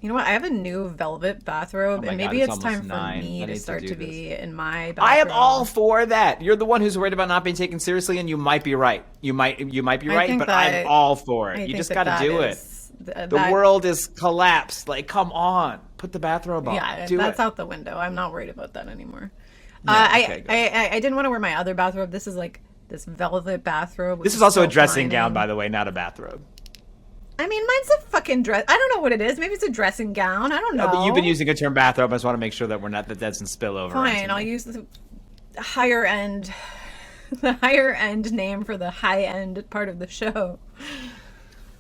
You know what? I have a new velvet bathrobe, and maybe it's time for me to start to be in my bathrobe. I am all for that. You're the one who's worried about not being taken seriously, and you might be right. You might be right, but I'm all for it. You just got to do it. The world is collapsed. Like, come on, put the bathrobe on. Yeah, that's out the window. I'm not worried about that anymore. I didn't want to wear my other bathrobe. This is like this velvet bathrobe. This is also a dressing gown, by the way, not a bathrobe. I mean, mine's a fucking dress. I don't know what it is. Maybe it's a dressing gown. I don't know. No, but you've been using a term bathrobe. I just want to make sure that that doesn't spill over. Fine, I'll use the higher end name for the high end part of the show.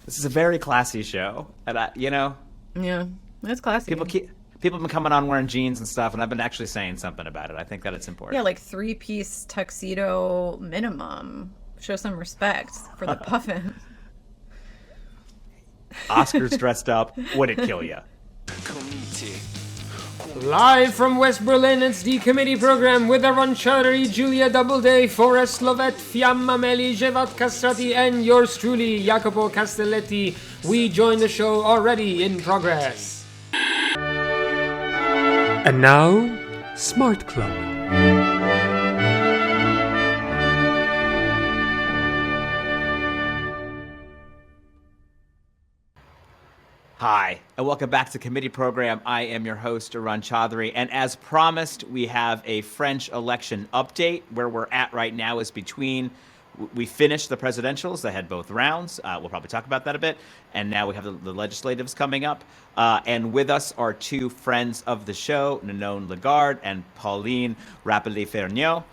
This is a very classy show, and yeah, it's classy. People have been coming on wearing jeans and stuff, and I've been actually saying something about it. I think that it's important. Yeah, like 3-piece tuxedo minimum. Show some respect for the puffin. Oscars dressed up, would it kill you? Live from West Berlin, it's the committee program with Arun and Julie, Julia, Doubleday, Forrest, Lovette, Fiamma, Meli, Xhevat, Kastrati, and yours truly, Jacopo, Castelletti. We join the show already in progress. And now, Smart Club. Hi, and welcome back to Committee Program. I am your host, Arun Chaudhary, and as promised, we have a French election update. Where we're at right now is we finished the presidentials. They had both rounds. We'll probably talk about that a bit. And now we have the legislatives coming up. And with us are two friends of the show, Ninon Lagarde and Pauline Rapilly Fernoit.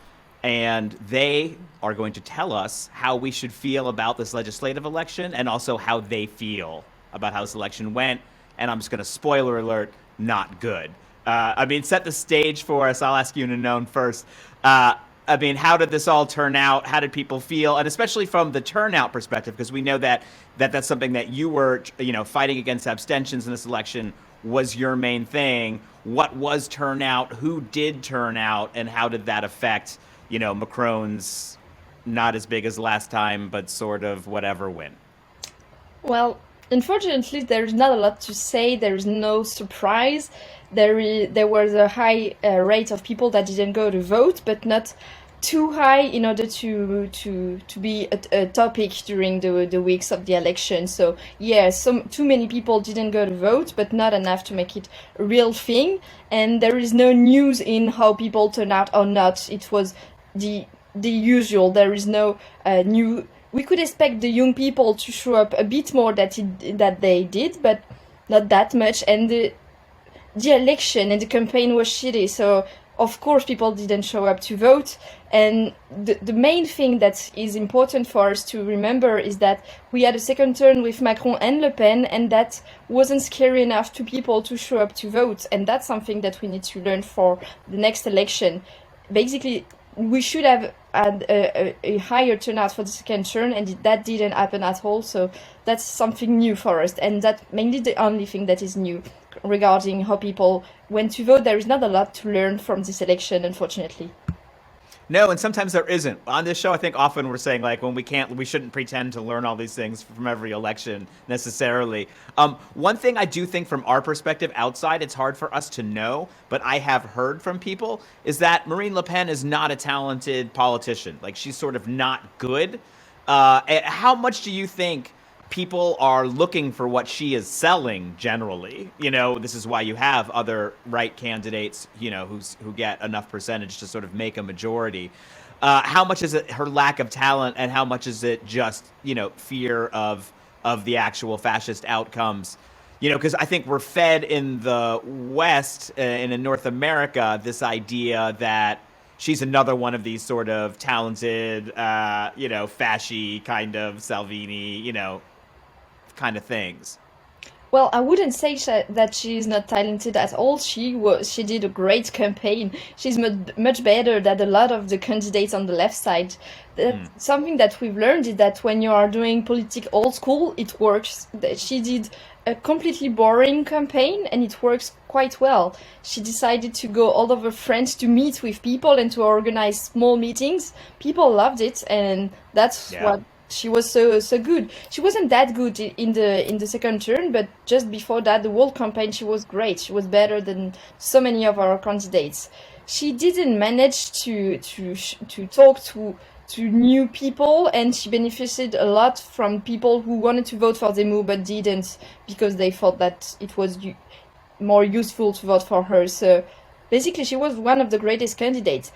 And they are going to tell us how we should feel about this legislative election and also how they feel about how this election went, and I'm just going to spoiler alert, not good. Set the stage for us. I'll ask you to know first. How did this all turn out? How did people feel? And especially from the turnout perspective, because we know that's something that you were, fighting against abstentions in this election was your main thing. What was turnout? Who did turn out? And how did that affect, Macron's not as big as last time, but sort of whatever win? Well, unfortunately, there's not a lot to say. There is no surprise. There was a high rate of people that didn't go to vote, but not too high in order to be a topic during the weeks of the election. So yeah, too many people didn't go to vote, but not enough to make it a real thing. And there is no news in how people turn out or not. It was the usual. There is no new. We could expect the young people to show up a bit more that they did, but not that much. And the election and the campaign was shitty, so of course people didn't show up to vote. And the main thing that is important for us to remember is that we had a second turn with Macron and Le Pen, and that wasn't scary enough to people to show up to vote. And that's something that we need to learn for the next election. Basically, we should have had a higher turnout for the second turn, and that didn't happen at all. So that's something new for us, and that's mainly the only thing that is new regarding how people went to vote. There is not a lot to learn from this election, unfortunately. No, and sometimes there isn't. On this show, I think often we're saying, like, when we shouldn't pretend to learn all these things from every election necessarily. One thing I do think from our perspective outside, it's hard for us to know, but I have heard from people, is that Marine Le Pen is not a talented politician. Like, she's sort of not good. How much do you think people are looking for what she is selling generally? This is why you have other right candidates, who get enough percentage to sort of make a majority. How much is it her lack of talent, and how much is it just, fear of the actual fascist outcomes? Because I think we're fed in the West and in North America this idea that she's another one of these sort of talented, fasci kind of Salvini, kind of things. Well, I wouldn't say that she is not talented at all. She did a great campaign. She's much better than a lot of the candidates on the left side. Something that we've learned is that when you are doing politics old school, it works. She did a completely boring campaign, and it works quite well. She decided to go all over France to meet with people and to organize small meetings. People loved it, and that's what she was so good. She wasn't that good in the second turn, but just before that, the whole campaign, she was great. She was better than so many of our candidates. She didn't manage to talk to new people, and she benefited a lot from people who wanted to vote for Zemmour but didn't because they thought that it was more useful to vote for her. So basically, she was one of the greatest candidates.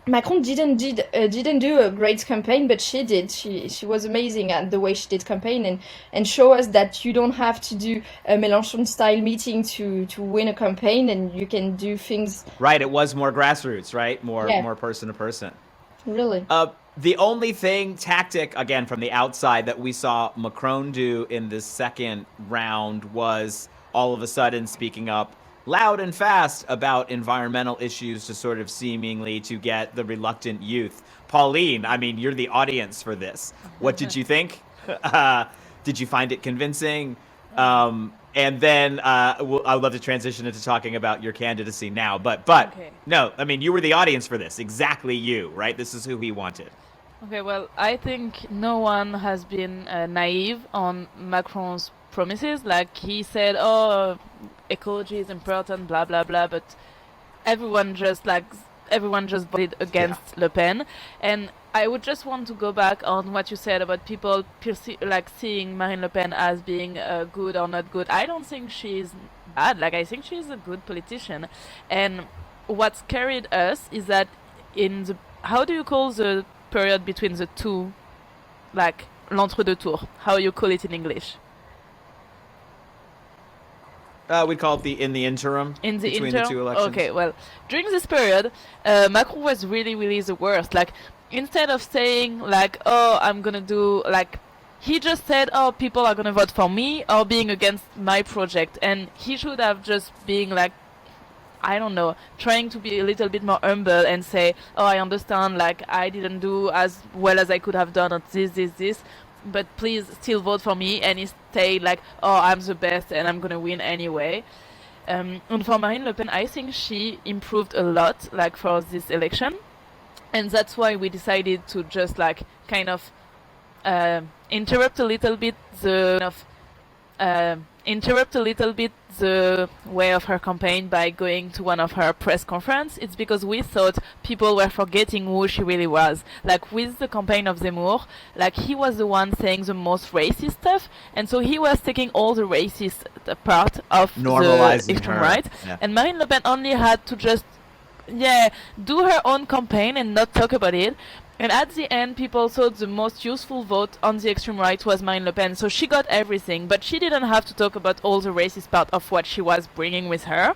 Macron didn't do a great campaign, but she did. She was amazing at the way she did campaign and show us that you don't have to do a Mélenchon style meeting to win a campaign, and you can do things. Right, it was more grassroots, right? More person to person. Really. The only tactic, again, from the outside that we saw Macron do in this second round was all of a sudden speaking up loud and fast about environmental issues to sort of seemingly to get the reluctant youth. Pauline, I mean, you're the audience for this. What did you think? Did you find it convincing? And then I would love to transition into talking about your candidacy now. But okay. No, I mean, you were the audience for this. Exactly you, right? This is who he wanted. Okay, well, I think no one has been naive on Macron's promises. Like, he said, ecology is important, blah, blah, blah. But everyone just voted against Le Pen. And I would just want to go back on what you said about people seeing Marine Le Pen as being good or not good. I don't think she's bad. Like, I think she's a good politician. And what's carried us is that how do you call the period between the two, like l'entre-deux tours? How you call it in English? We call it in the interim. In the between interim? The two elections. Okay, well, during this period, Macron was really, really the worst. Like, instead of saying, like, I'm gonna do, like, he just said, people are gonna vote for me or being against my project. And he should have just been, like, I don't know, trying to be a little bit more humble and say, I understand, like, I didn't do as well as I could have done on this. But please still vote for me. And he stayed like, I'm the best and I'm gonna win anyway. And for Marine Le Pen, I think she improved a lot, like, for this election. And that's why we decided to just, like, kind of interrupt a little bit the way of her campaign by going to one of her press conferences. It's because we thought people were forgetting who she really was. Like, with the campaign of Zemmour, like, he was the one saying the most racist stuff, and so he was taking all the racist part of normalizing the extreme her. Right. Yeah. And Marine Le Pen only had to just do her own campaign and not talk about it. And at the end, people thought the most useful vote on the extreme right was Marine Le Pen. So she got everything, but she didn't have to talk about all the racist part of what she was bringing with her.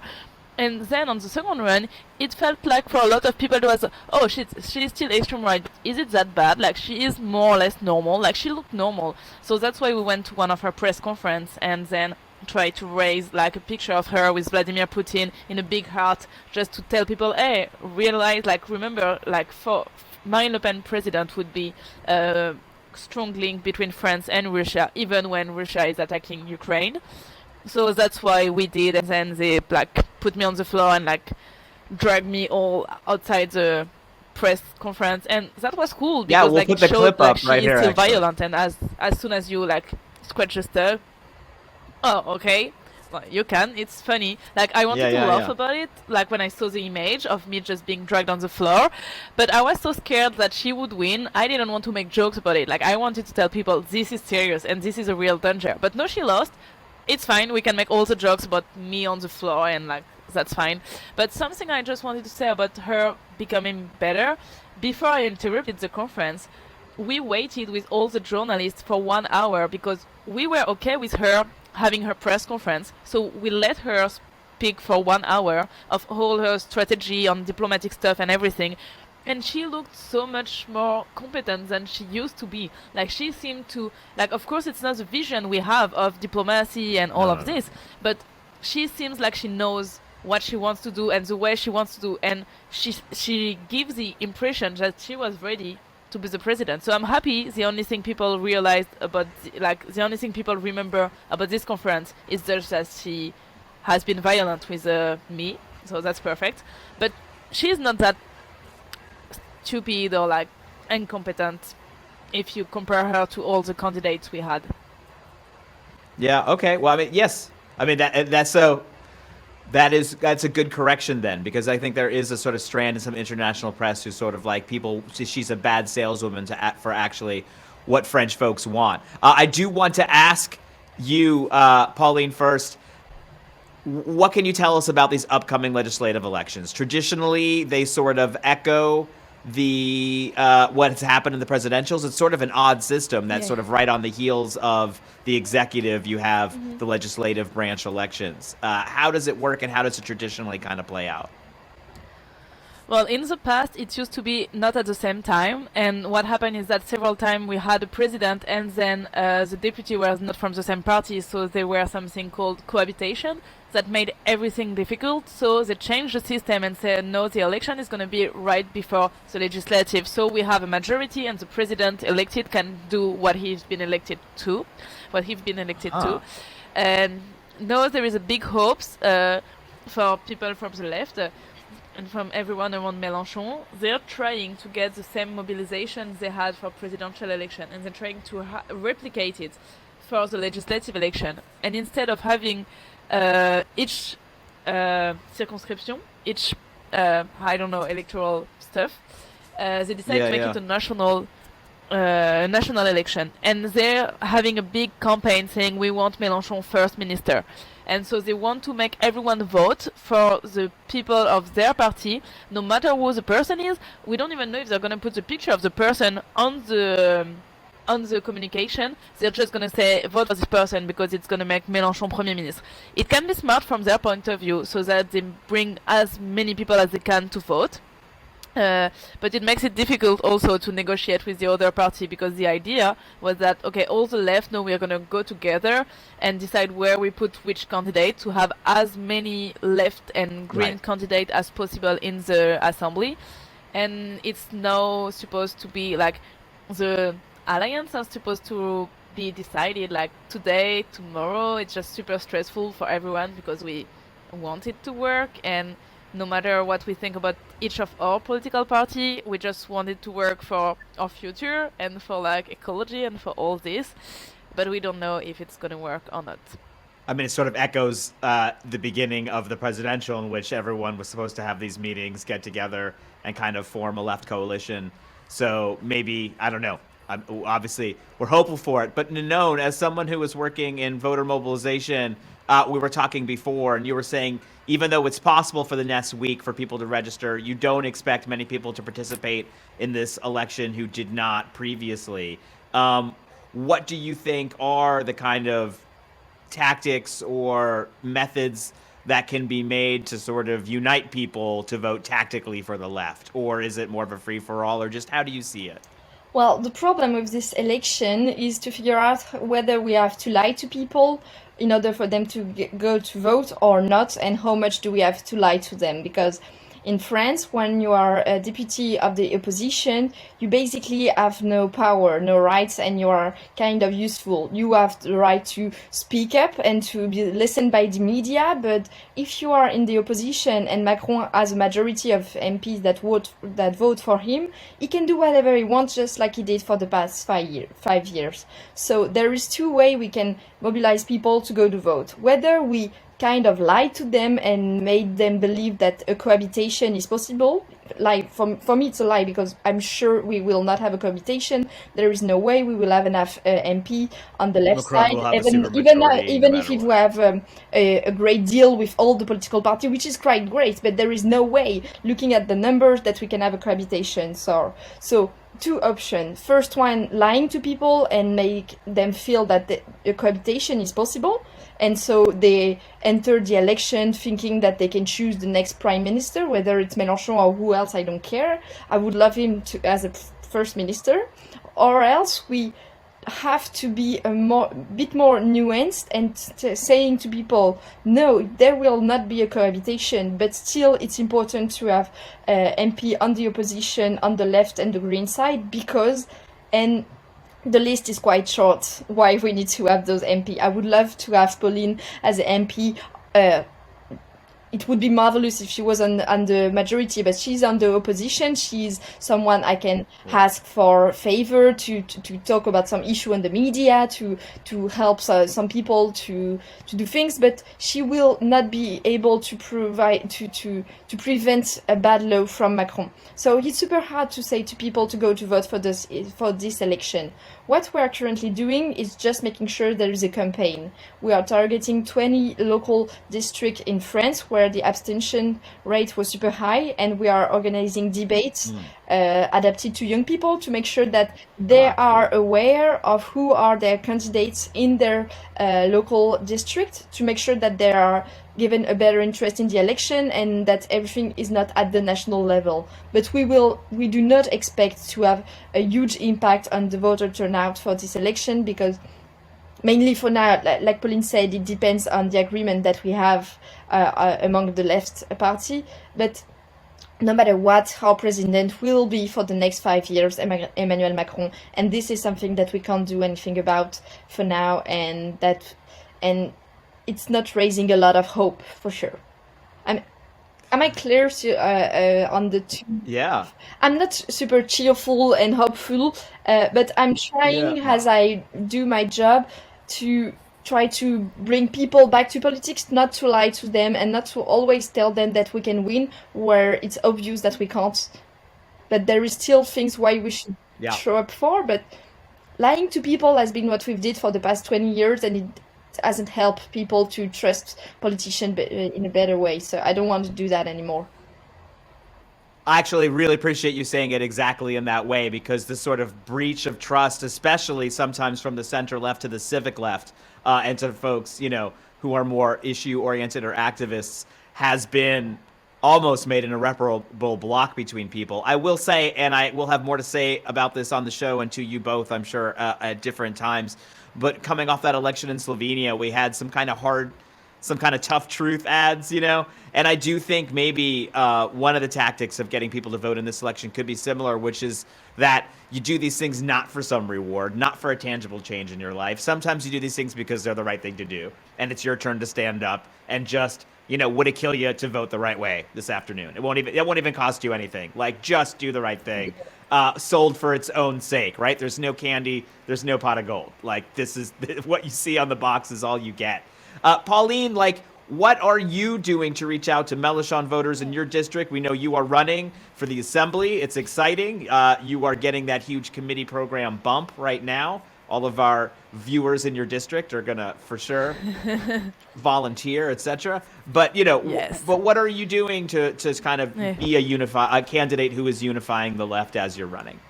And then on the second run, it felt like for a lot of people it was, she's still extreme right. But is it that bad? Like, she is more or less normal. Like, she looked normal. So that's why we went to one of her press conferences and then try to raise, like, a picture of her with Vladimir Putin in a big heart, just to tell people, hey, realize, like, remember, like, for Marine Le Pen president would be a strong link between France and Russia, even when Russia is attacking Ukraine. So that's why we did, and then they, like, put me on the floor and, like, dragged me all outside the press conference, and that was cool because, we'll like, put it the showed, clip like, up right she here, is still actually. violent, and as soon as you, like, scratch a stir, okay. Well, you can. It's funny. Like, I wanted to laugh about it, like, when I saw the image of me just being dragged on the floor. But I was so scared that she would win. I didn't want to make jokes about it. Like, I wanted to tell people, this is serious and this is a real danger. But no, she lost. It's fine. We can make all the jokes about me on the floor and, like, that's fine. But something I just wanted to say about her becoming better, before I interrupted the conference, we waited with all the journalists for 1 hour because we were okay with her having her press conference, so we let her speak for 1 hour of all her strategy on diplomatic stuff and everything, and she looked so much more competent than she used to be. Like, she seemed to, like, of course it's not the vision we have of diplomacy and all of this, but she seems like she knows what she wants to do and the way she wants to do, and she gives the impression that she was ready to be the president. So I'm happy. The only thing people realized about, the only thing people remember about this conference is just that she has been violent with me. So that's perfect. But she's not that stupid or, like, incompetent if you compare her to all the candidates we had. Yeah. Okay. Well, I mean, yes. I mean that's a good correction then, because I think there is a sort of strand in some international press who sort of like she's a bad saleswoman for actually what French folks want. I do want to ask you, Pauline, first. What can you tell us about these upcoming legislative elections? Traditionally, they sort of echo what has happened in the presidentials. It's sort of an odd system that's sort of right on the heels of the executive. You have the legislative branch elections. How does it work, and how does it traditionally kind of play out? Well, in the past, it used to be not at the same time, and what happened is that several times we had a president, and then the deputy was not from the same party, so there were something called cohabitation that made everything difficult. So they changed the system and said, no, the election is going to be right before the legislative. So we have a majority, and the president elected can do what he's been elected to. And now there is a big hopes for people from the left. And from everyone around Mélenchon, they're trying to get the same mobilization they had for presidential election, and they're trying to replicate it for the legislative election. And instead of having each circonscription, each electoral stuff, they decide to make it a national election, and they're having a big campaign saying we want Mélenchon first minister. And so they want to make everyone vote for the people of their party, no matter who the person is. We don't even know if they're going to put the picture of the person on the communication. They're just going to say, vote for this person because it's going to make Mélenchon Premier Ministre. It can be smart from their point of view, so that they bring as many people as they can to vote. But it makes it difficult also to negotiate with the other party, because the idea was that, okay, all the left know we are going to go together and decide where we put which candidate to have as many left and green candidates as possible in the assembly. And it's now supposed to be like the alliance are supposed to be decided like today, tomorrow. It's just super stressful for everyone because we want it to work, and no matter what we think about each of our political party, we just want it to work for our future and for like ecology and for all this. But we don't know if it's going to work or not. I mean, it sort of echoes the beginning of the presidential, in which everyone was supposed to have these meetings, get together, and kind of form a left coalition. So maybe, I don't know. Obviously, we're hopeful for it. But Ninon, as someone who was working in voter mobilization, we were talking before, and you were saying, even though it's possible for the next week for people to register, you don't expect many people to participate in this election who did not previously. What do you think are the kind of tactics or methods that can be made to sort of unite people to vote tactically for the left? Or is it more of a free-for-all, or just how do you see it? Well, the problem with this election is to figure out whether we have to lie to people in order for them to go to vote or not, and how much do we have to lie to them. Because in France, when you are a deputy of the opposition, you basically have no power, no rights, and you are kind of useful. You have the right to speak up and to be listened by the media, but if you are in the opposition and Macron has a majority of MPs that vote for him, he can do whatever he wants, just like he did for the past 5 years. So there is two ways we can mobilize people to go to vote. Whether we kind of lied to them and made them believe that a cohabitation is possible. Like for me, it's a lie, because I'm sure we will not have a cohabitation. There is no way we will have enough MP on the left side, even if we have a great deal with all the political party, which is quite great. But there is no way, looking at the numbers, that we can have a cohabitation. So two options. First one, lying to people and make them feel that a cohabitation is possible. And so they enter the election thinking that they can choose the next prime minister, whether it's Mélenchon or who else, I don't care. I would love him as a first minister. Or else we have to be bit more nuanced and saying to people, no, there will not be a cohabitation, but still it's important to have MP on the opposition, on the left and the green side, because, and the list is quite short why we need to have those MP. I would love to have Pauline as an MP it would be marvelous if she was on the majority, but she's on the opposition. She's someone I can ask for favor to talk about some issue in the media, to help some people to do things, but she will not be able to provide to prevent a bad law from Macron. So it's super hard to say to people to go to vote for this election. What we are currently doing is just making sure there is a campaign. We are targeting 20 local districts in France where the abstention rate was super high, and we are organizing debates adapted to young people to make sure that they are aware of who are their candidates in their local district, to make sure that they are given a better interest in the election and that everything is not at the national level. But we do not expect to have a huge impact on the voter turnout for this election, because mainly for now, like Pauline said, it depends on the agreement that we have among the left party. But no matter what, our president will be for the next 5 years Emmanuel Macron, and this is something that we can't do anything about for now, and it's not raising a lot of hope for sure. Am I clear on the two? Yeah. I'm not super cheerful and hopeful, but I'm trying as I do my job to try to bring people back to politics, not to lie to them and not to always tell them that we can win where it's obvious that we can't. But there is still things why we should show up for, but lying to people has been what we've did for the past 20 years, and it hasn't helped people to trust politicians in a better way. So I don't want to do that anymore. I actually really appreciate you saying it exactly in that way, because the sort of breach of trust, especially sometimes from the center left to the civic left, and to folks, who are more issue-oriented or activists, has been almost made an irreparable block between people. I will say, and I will have more to say about this on the show and to you both, I'm sure, at different times, but coming off that election in Slovenia, we had some kind of tough truth ads, and I do think maybe one of the tactics of getting people to vote in this election could be similar, which is that you do these things not for some reward, not for a tangible change in your life. Sometimes you do these things because they're the right thing to do, and it's your turn to stand up and just, would it kill you to vote the right way this afternoon? It won't even cost you anything. Like, just do the right thing. Sold for its own sake, right? There's no candy, there's no pot of gold. Like, this is what you see on the box is all you get. Pauline, what are you doing to reach out to Mélenchon voters in your district? We know you are running for the assembly. It's exciting. You are getting that huge committee program bump right now. All of our viewers in your district are gonna, for sure, volunteer, etc. But but what are you doing to kind of be a candidate who is unifying the left as you're running?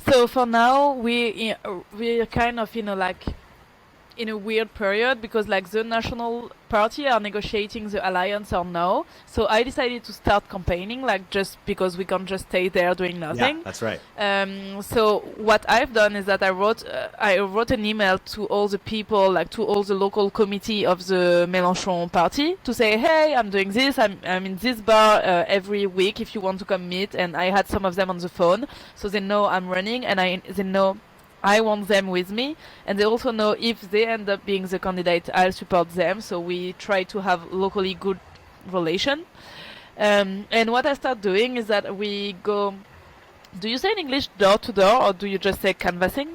So for now, we're kind of in a weird period, because the National Party are negotiating the alliance or no. So I decided to start campaigning, just because we can't just stay there doing nothing. Yeah, that's right. So what I've done is that I wrote an email to all the people, to all the local committee of the Mélenchon party, to say, hey, I'm doing this, I'm in this bar every week if you want to come meet. And I had some of them on the phone, so they know I'm running, and they know I want them with me, and they also know if they end up being the candidate, I'll support them. So we try to have locally good relation. And what I start doing is that we go. Do you say in English door to door, or do you just say canvassing?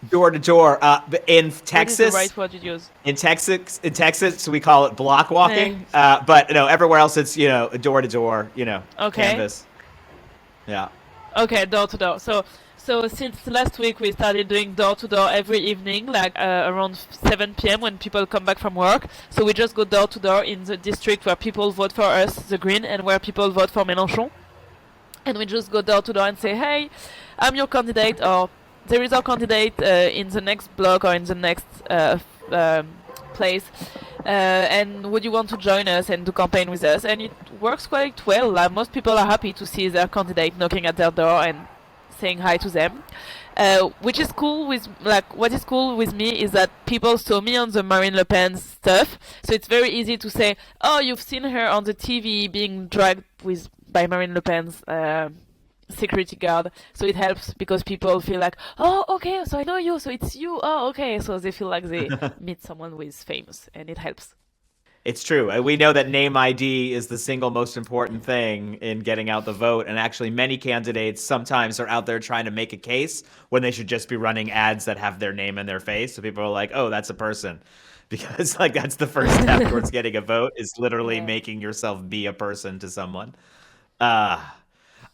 Door to door. In Texas, what is the right word you use? In Texas, we call it block walking. But everywhere else it's door to door. Canvas. Yeah. Okay, door to door. So since last week we started doing door-to-door every evening, around 7 p.m. when people come back from work. So we just go door-to-door in the district where people vote for us, the Green, and where people vote for Mélenchon. And we just go door-to-door and say, hey, I'm your candidate, or there is our candidate in the next block or in the next place. And would you want to join us and do campaign with us? And it works quite well. Most people are happy to see their candidate knocking at their door and saying hi to them, which is cool. What is cool with me is that people saw me on the Marine Le Pen stuff, so it's very easy to say, oh, you've seen her on the TV being dragged by Marine Le Pen's security guard. So it helps, because people feel like, oh, okay, so I know you, so it's you, oh, okay, so they feel like they meet someone who is famous, and it helps. It's true. We know that name ID is the single most important thing in getting out the vote. And actually, many candidates sometimes are out there trying to make a case when they should just be running ads that have their name and their face. So people are like, oh, that's a person. Because like that's the first step towards getting a vote is literally making yourself be a person to someone. How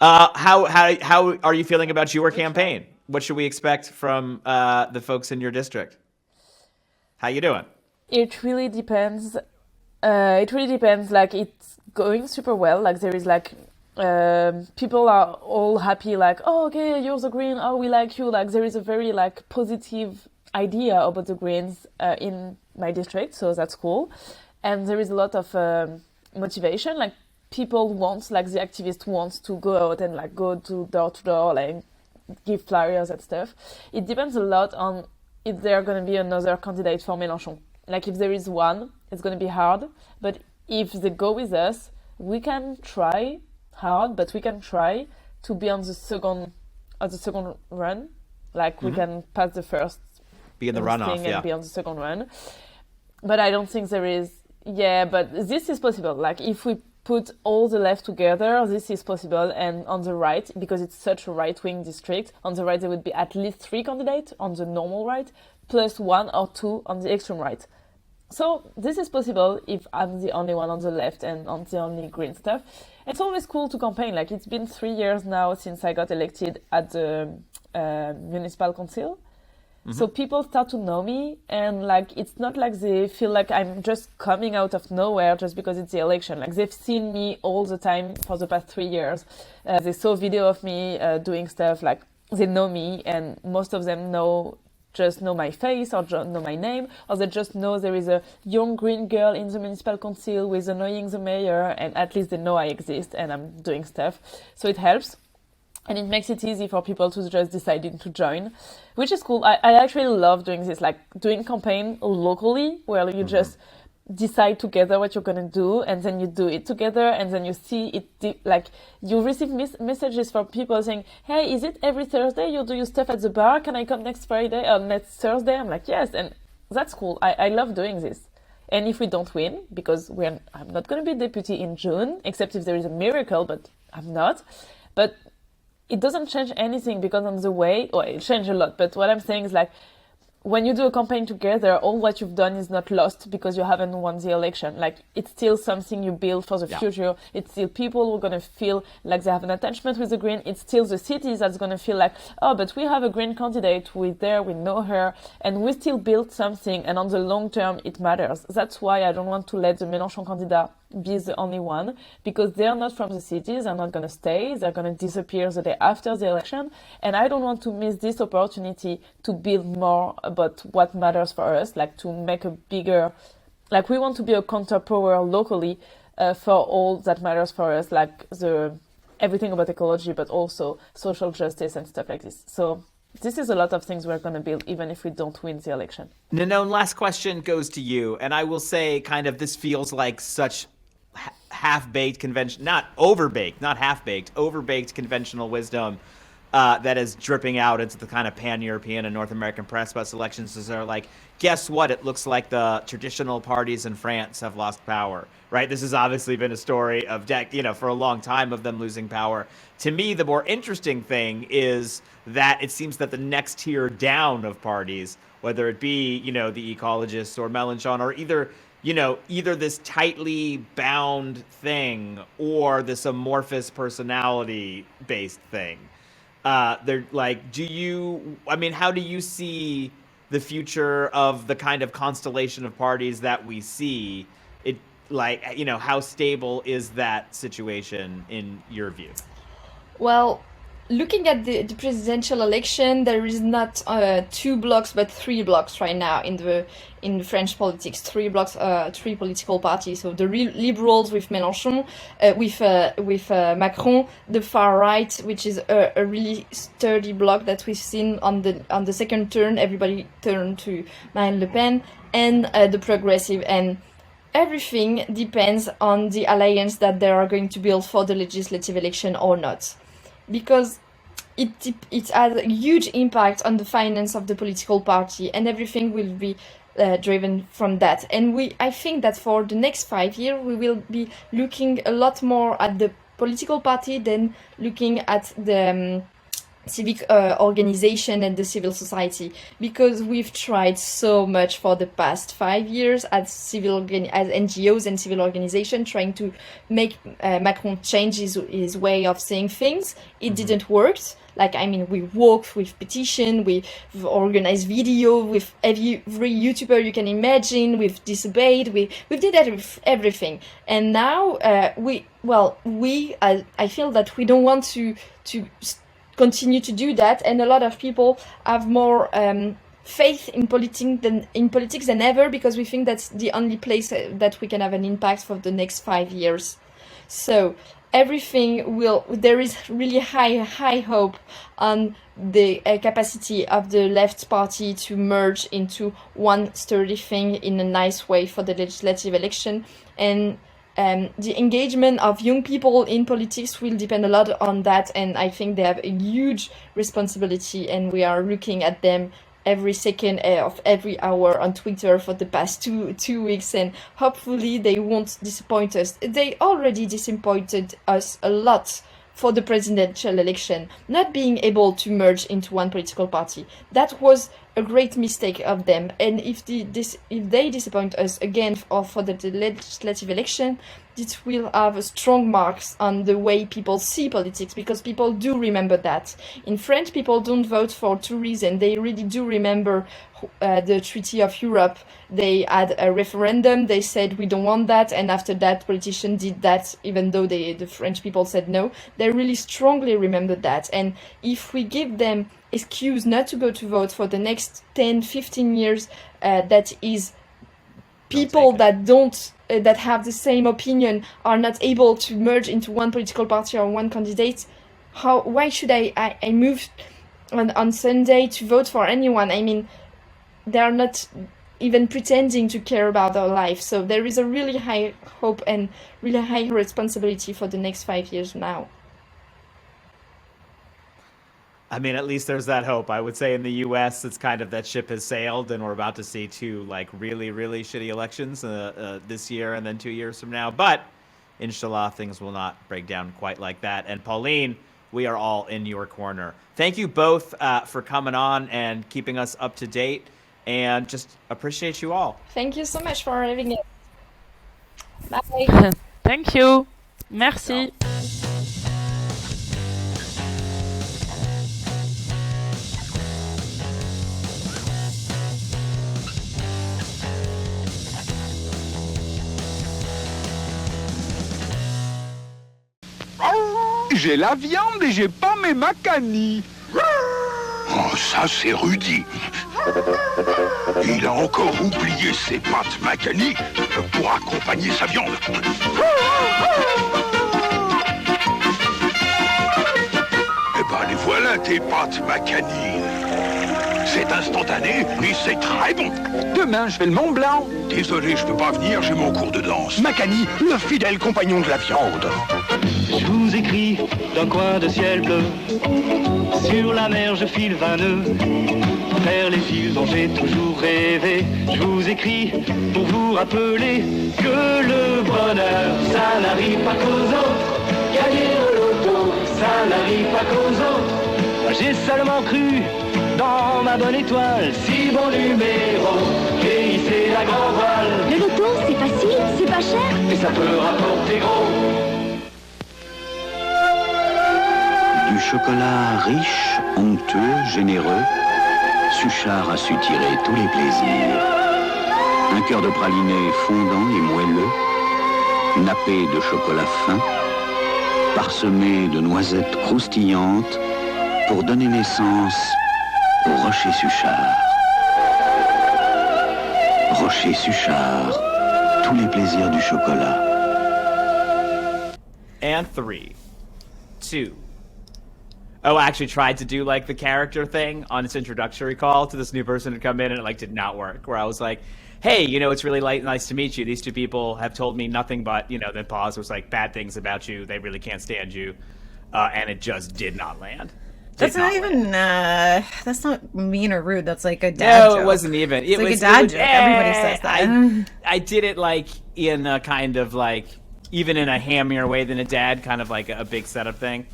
are you feeling about your campaign? What should we expect from the folks in your district? How you doing? It really depends. Like it's going super well. Like there is like people are all happy. Like, oh, okay, you're the green. Oh, we like you. Like there is a very like positive idea about the Greens in my district, so that's cool. And there is a lot of motivation. Like people want, like the activists wants to go out and like go to door, like give flyers and stuff. It depends a lot on if there are going to be another candidate for Mélenchon. Like if there is one, it's going to be hard. But if they go with us, we can try hard, but we can try to be on the second run. Like we can pass the first, be in the runoff, and be on the second run. But I don't think there is. Yeah, but this is possible. Like if we put all the left together, this is possible. And on the right, because it's such a right-wing district, on the right there would be at least 3 candidates on the normal right, plus 1 or 2 on the extreme right. So this is possible if I'm the only one on the left and on the only green stuff. It's always cool to campaign. Like it's been 3 years now since I got elected at the municipal council. So people start to know me, and like it's not like they feel like I'm just coming out of nowhere just because it's the election. Like they've seen me all the time for the past 3 years. They saw video of me doing stuff. Like they know me, and most of them just know my face or just know my name, or they just know there is a young green girl in the municipal council with annoying the mayor, and at least they know I exist and I'm doing stuff. So it helps. And it makes it easy for people to just decide to join, which is cool. I actually love doing this, like doing campaign locally, where you just decide together what you're going to do, and then you do it together, and then you see it, like you receive messages from people saying, hey, is it every Thursday you do your stuff at the bar? Can I come next Friday or next Thursday? I'm like, yes. And that's cool. I love doing this. And if we don't win, because I'm not going to be deputy in June, except if there is a miracle, but I'm not. But it doesn't change anything, because on the way, it changed a lot. But what I'm saying is like, when you do a campaign together, all what you've done is not lost because you haven't won the election. Like it's still something you build for the future. It's still people who are going to feel like they have an attachment with the green. It's still the cities that's going to feel like, oh, but we have a green candidate who is there, we know her, and we still build something. And on the long term, it matters. That's why I don't want to let the Mélenchon candidate be the only one, because they're not from the cities, they're not going to stay, they're going to disappear the day after the election, and I don't want to miss this opportunity to build more about what matters for us, like to make a bigger, like we want to be a counterpower locally for all that matters for us, like everything about ecology, but also social justice and stuff like this. So this is a lot of things we're going to build, even if we don't win the election. Ninon, last question goes to you. And I will say kind of this feels like such half-baked convention, not overbaked, not half-baked, overbaked conventional wisdom that is dripping out into the kind of pan-European and North American press about elections. Is they're like, guess what? It looks like the traditional parties in France have lost power, right? This has obviously been a story of, for a long time of them losing power. To me, the more interesting thing is that it seems that the next tier down of parties, whether it be, the ecologists or Mélenchon, or either this tightly bound thing or this amorphous personality based thing. They're like, how do you see the future of the kind of constellation of parties that we see? How stable is that situation in your view? Well, looking at the presidential election, there is not 2 blocks but 3 blocks right now in the French politics. 3 blocks, 3 political parties. So the liberals with Mélenchon, with Macron, the far right, which is a really sturdy bloc that we've seen on the second turn. Everybody turned to Marine Le Pen, and the progressive. And everything depends on the alliance that they are going to build for the legislative election or not. Because it has a huge impact on the finance of the political party, and everything will be driven from that. And I think that for the next 5 years, we will be looking a lot more at the political party than looking at the civic organization and the civil society, because we've tried so much for the past 5 years as NGOs and civil organization trying to make Macron change his way of saying things. It didn't work. We worked with petition, we've organized video with every YouTuber you can imagine, we've disobeyed, we did that with everything. And now I feel that we don't want to continue to do that, and a lot of people have more faith in politics than ever, because we think that's the only place that we can have an impact for the next 5 years. So there is really high hope on the capacity of the left party to merge into one sturdy thing in a nice way for the legislative election. And the engagement of young people in politics will depend a lot on that, and I think they have a huge responsibility, and we are looking at them every second of every hour on Twitter for the past two weeks, and hopefully they won't disappoint us. They already disappointed us a lot for the presidential election, not being able to merge into one political party. That was a great mistake of them, and if they disappoint us again for the legislative election, it will have strong marks on the way people see politics, because people do remember that. In France, people don't vote for two reasons. They really do remember the Treaty of Europe. They had a referendum, they said we don't want that, and after that politicians did that, even though the French people said no. They really strongly remember that, and if we give them excuse not to go to vote for the next 10-15 years, that is people that have the same opinion are not able to merge into one political party or one candidate, why should I move on Sunday to vote for anyone? I mean, they are not even pretending to care about our life. So there is a really high hope and really high responsibility for the next 5 years now. I mean, at least there's that hope. I would say in the U.S., it's kind of that ship has sailed, and we're about to see two really, really shitty elections this year and then 2 years from now. But inshallah, things will not break down quite like that. And Pauline, we are all in your corner. Thank you both for coming on and keeping us up to date, and just appreciate you all. Thank you so much for having us. Bye. Thank you. Merci. J'ai la viande et j'ai pas mes macanis. Oh, ça c'est Rudy. Il a encore oublié ses pâtes macani pour accompagner sa viande. Eh ben, les voilà tes pâtes macani. C'est instantané et c'est très bon. Demain, je fais le Mont Blanc. Désolé, je peux pas venir, j'ai mon cours de danse. Macani, le fidèle compagnon de la viande. Je vous écris d'un coin de ciel bleu. Sur la mer, je file 20 nœuds. Faire les îles dont j'ai toujours rêvé. Je vous écris pour vous rappeler que le bonheur, ça n'arrive pas qu'aux autres. Gagner au loto, ça n'arrive pas qu'aux autres. J'ai seulement cru dans ma bonne étoile, si bon numéro, et hisser la grand voile. Le loto, c'est facile, c'est pas cher. Et ça peut rapporter gros. Du chocolat riche, onctueux, généreux, Suchard a su tirer tous les plaisirs. Un cœur de praliné fondant et moelleux, nappé de chocolat fin, parsemé de noisettes croustillantes, pour donner naissance au Rocher Suchard. Rocher Suchard, tous les plaisirs du chocolat. And 3, 2. Oh, I actually tried to do the character thing on its introductory call to this new person to come in, and it did not work. Where I was like, "Hey, it's really nice to meet you. These two people have told me nothing but then pause was bad things about you. They really can't stand you," and it just did not land. That's not even. That's not mean or rude. That's like a dad joke. No, it wasn't even. It was like a dad joke. Everybody says that. I did it like in a kind of like even in a hammier way than a dad, kind of like a big setup thing.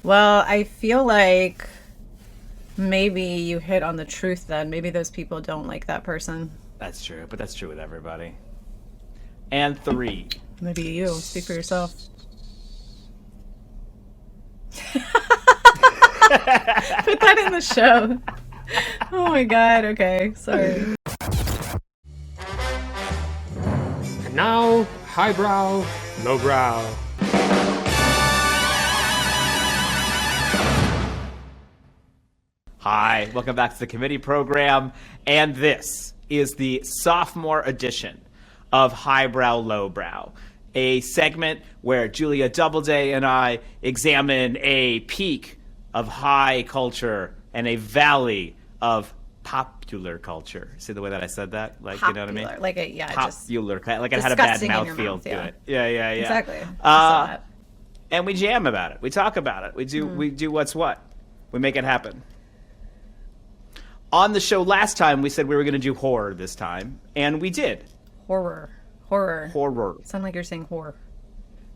Well, I feel like maybe you hit on the truth then. Maybe those people don't like that person. That's true, but that's true with everybody. And 3. Maybe you. Speak for yourself. Put that in the show. Oh my god, okay. Sorry. And now, highbrow, lowbrow. Hi, welcome back to the committee program. And this is the sophomore edition of Highbrow, Lowbrow, a segment where Julia Doubleday and I examine a peak of high culture and a valley of popular culture. See the way that I said that? Like, popular, you know what I mean? Like popular, like it had a bad mouthfeel to it. Yeah. Exactly. And we jam about it. We talk about it. We do what's what. We make it happen. On the show last time, we said we were going to do horror this time, and we did. Horror. Sound like you're saying whore.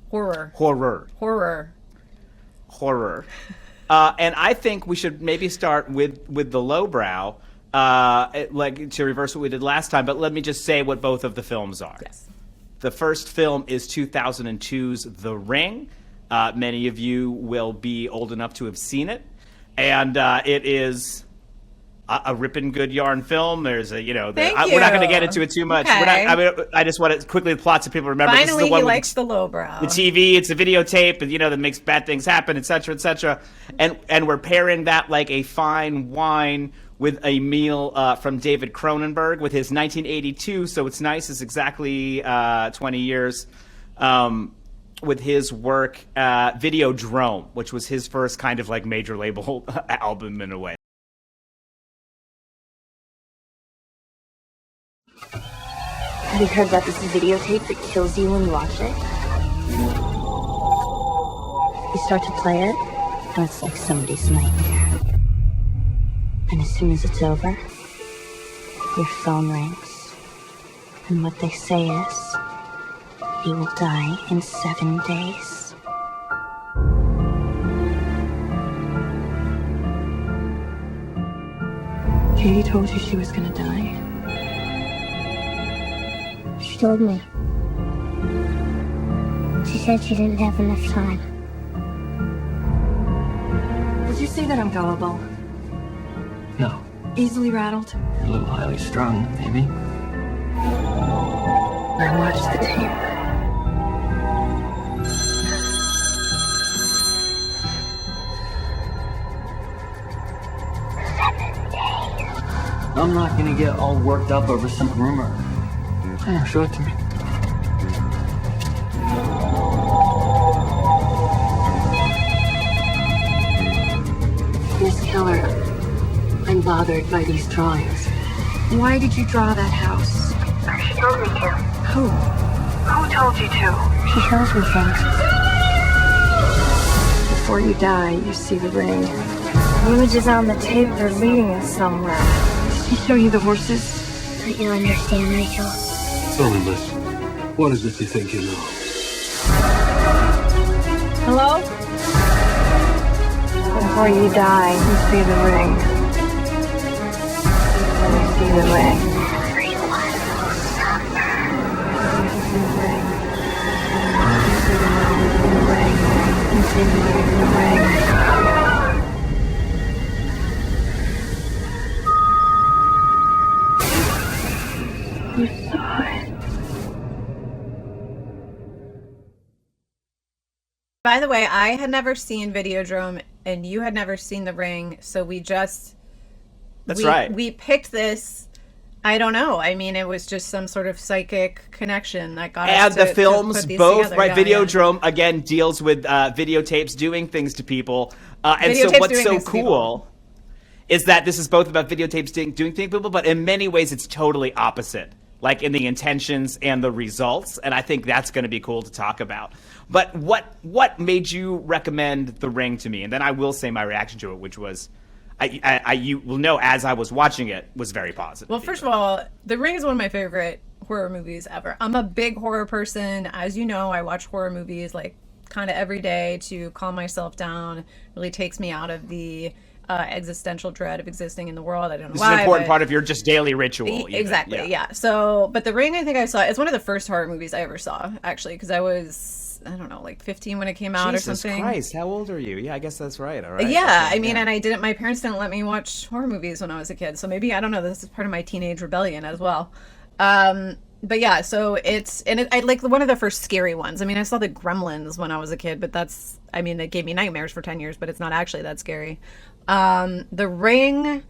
Horror. And I think we should maybe start with the lowbrow, like to reverse what we did last time. But let me just say what both of the films are. Yes. The first film is 2002's The Ring. Many of you will be old enough to have seen it, and it is a ripping good yarn film. There's a, we're not going to get into it too much. Okay. I just want to quickly plot so people remember. Finally, this is the one he likes the lowbrow. The TV, it's a videotape, and that makes bad things happen, etc., etc. And we're pairing that like a fine wine with a meal from David Cronenberg with his 1982. So it's nice. It's exactly 20 years. With his work, Videodrome, which was his first kind of like major label album in a way. Have you heard about this videotape that kills you when you watch it? You start to play it, and it's like somebody's nightmare. And as soon as it's over, your phone rings. And what they say is, you will die in 7 days. Katie told you she was gonna die? She told me. She said she didn't have enough time. Would you say that I'm gullible? No. Easily rattled? You're a little highly strung, maybe. I watched the tape. I'm not gonna get all worked up over some rumor. Yeah, show it to me. Miss Keller, I'm bothered by these drawings. Why did you draw that house? She told me to. Who? Who told you to? She shows me things. Before you die, you see the ring. The images on the tape are leading us somewhere. Did she show you the horses? Don't you understand, Rachel? Tell me, miss, what is it you think you know? Hello? Before you die, you see the ring. You see the ring. Everyone will suffer. You see the ring. You saw it. By the way, I had never seen Videodrome, and you had never seen The Ring, so we picked this. I don't know. I mean, it was just some sort of psychic connection that got us And the films put these both, together. right? Yeah, Videodrome, again, deals with videotapes doing things to people. And so Videotapes what's doing so things to people. cool is that this is both about videotapes doing things to people, but in many ways it's totally opposite like in the intentions and the results, and I think that's going to be cool to talk about. But what made you recommend The Ring to me? And then I will say my reaction to it, which was, you will know as I was watching it, was very positive. Well, first of all, The Ring is one of my favorite horror movies ever. I'm a big horror person. As you know, I watch horror movies like kind of every day to calm myself down. It really takes me out of the existential dread of existing in the world. I don't know this why. This is an important part of your just daily ritual. Exactly, yeah. So, but The Ring, I think I saw, it's one of the first horror movies I ever saw, actually, because I was, I don't know, like 15 when it came out or something. Jesus Christ, how old are you? Yeah, I guess that's right, all right. Yeah, okay, I mean, and my parents didn't let me watch horror movies when I was a kid, so maybe, I don't know, this is part of my teenage rebellion as well. But yeah, so I like one of the first scary ones. I mean, I saw the Gremlins when I was a kid, but it gave me nightmares for 10 years, but it's not actually that scary. The Ring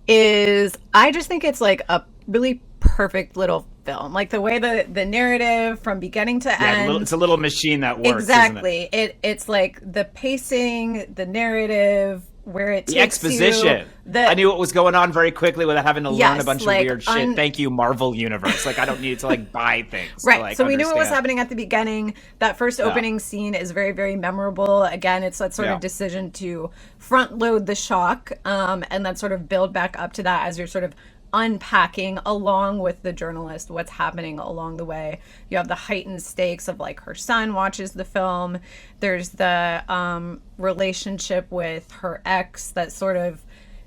I just think it's like a really perfect little film. Like the way the narrative from beginning to end. It's a little machine that works. Exactly. It's like the pacing, the narrative, where it takes the exposition. I knew what was going on very quickly without having to learn a bunch of weird shit. Thank you, Marvel Universe. Like I don't need to buy things. Right. So we knew what was happening at the beginning. That first opening scene is very, very memorable. Again, it's that sort of decision to front load the shock, and then sort of build back up to that as you're sort of unpacking along with the journalist what's happening along the way. You have the heightened stakes of like her son watches the film. There's the relationship with her ex that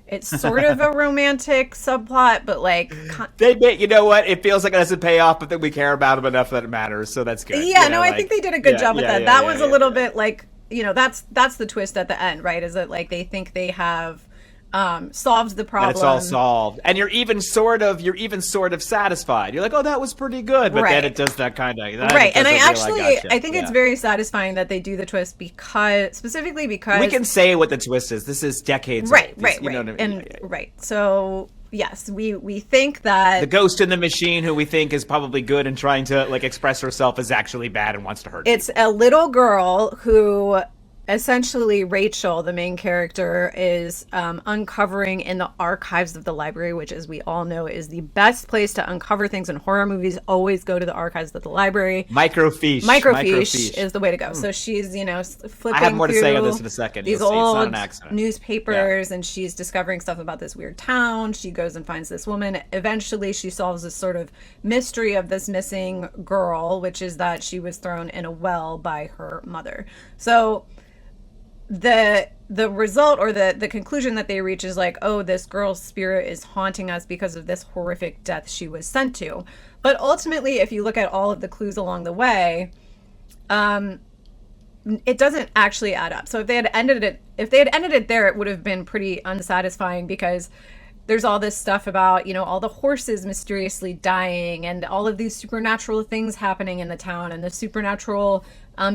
it's sort of a romantic subplot, but like you know what? It feels like it doesn't pay off, but then we care about them enough that it matters. So that's good. Yeah, I think they did a good job with that. That was a little bit like, that's the twist at the end, right? Is that like they think they have solved the problem. And it's all solved. And you're even sort of satisfied. You're like, oh, that was pretty good. But then it does that kind of right. And I think it's very satisfying that they do the twist because we can say what the twist is. This is decades right, old. Right. You know what I mean? Right. So yes, we think that the ghost in the machine, who we think is probably good and trying to express herself, is actually bad and wants to hurt. It's people. A little girl who. Essentially, Rachel, the main character, is uncovering in the archives of the library, which, as we all know, is the best place to uncover things in horror movies. Always go to the archives of the library. Microfiche is the way to go. So she's, flipping I have more through to say on this in a second. These old newspapers, and she's discovering stuff about this weird town. She goes and finds this woman. Eventually, she solves this sort of mystery of this missing girl, which is that she was thrown in a well by her mother. So the result or the conclusion that they reach is like, oh, this girl's spirit is haunting us because of this horrific death she was sent to. But ultimately, if you look at all of the clues along the way, it doesn't actually add up. So if they had ended it there, it would have been pretty unsatisfying, because there's all this stuff about, all the horses mysteriously dying and all of these supernatural things happening in the town, and the supernatural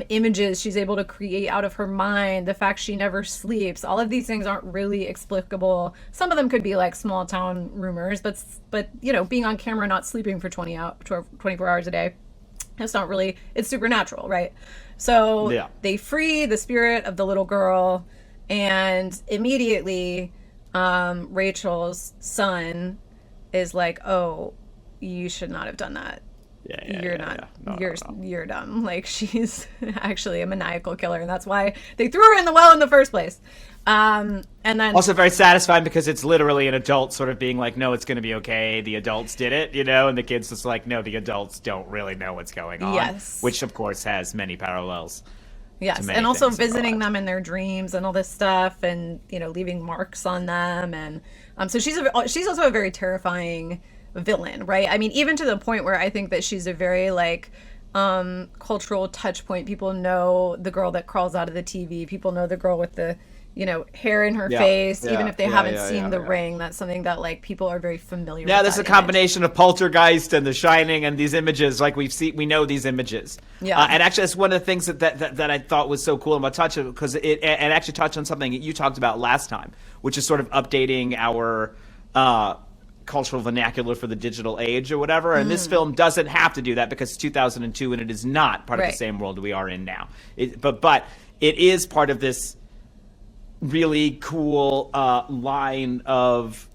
images she's able to create out of her mind, the fact she never sleeps. All of these things aren't really explicable. Some of them could be like small town rumors, but being on camera not sleeping for 24 hours a day, that's not really, it's supernatural, right? So they free the spirit of the little girl, and immediately Rachel's son is like, oh, you should not have done that. You're dumb. Like, she's actually a maniacal killer, and that's why they threw her in the well in the first place. And then also very satisfying, because it's literally an adult sort of being like, no, it's going to be okay. The adults did it, and the kid's just like, no, the adults don't really know what's going on. Yes. Which of course has many parallels. Yes, and also visiting them in their dreams and all this stuff, and leaving marks on them, and so she's also a very terrifying villain, right? I mean, even to the point where I think that she's a very cultural touch point. People know the girl that crawls out of the TV. People know the girl with the hair in her face, even if they haven't seen The Ring. That's something that people are very familiar with. Yeah, there's a combination of Poltergeist and The Shining and these images. Like we know these images. Yeah, and actually, that's one of the things that I thought was so cool about Touch, because it actually touched on something that you talked about last time, which is sort of updating our cultural vernacular for the digital age or whatever. And this film doesn't have to do that, because it's 2002 and it is not part of the same world we are in now. But it is part of this really cool line of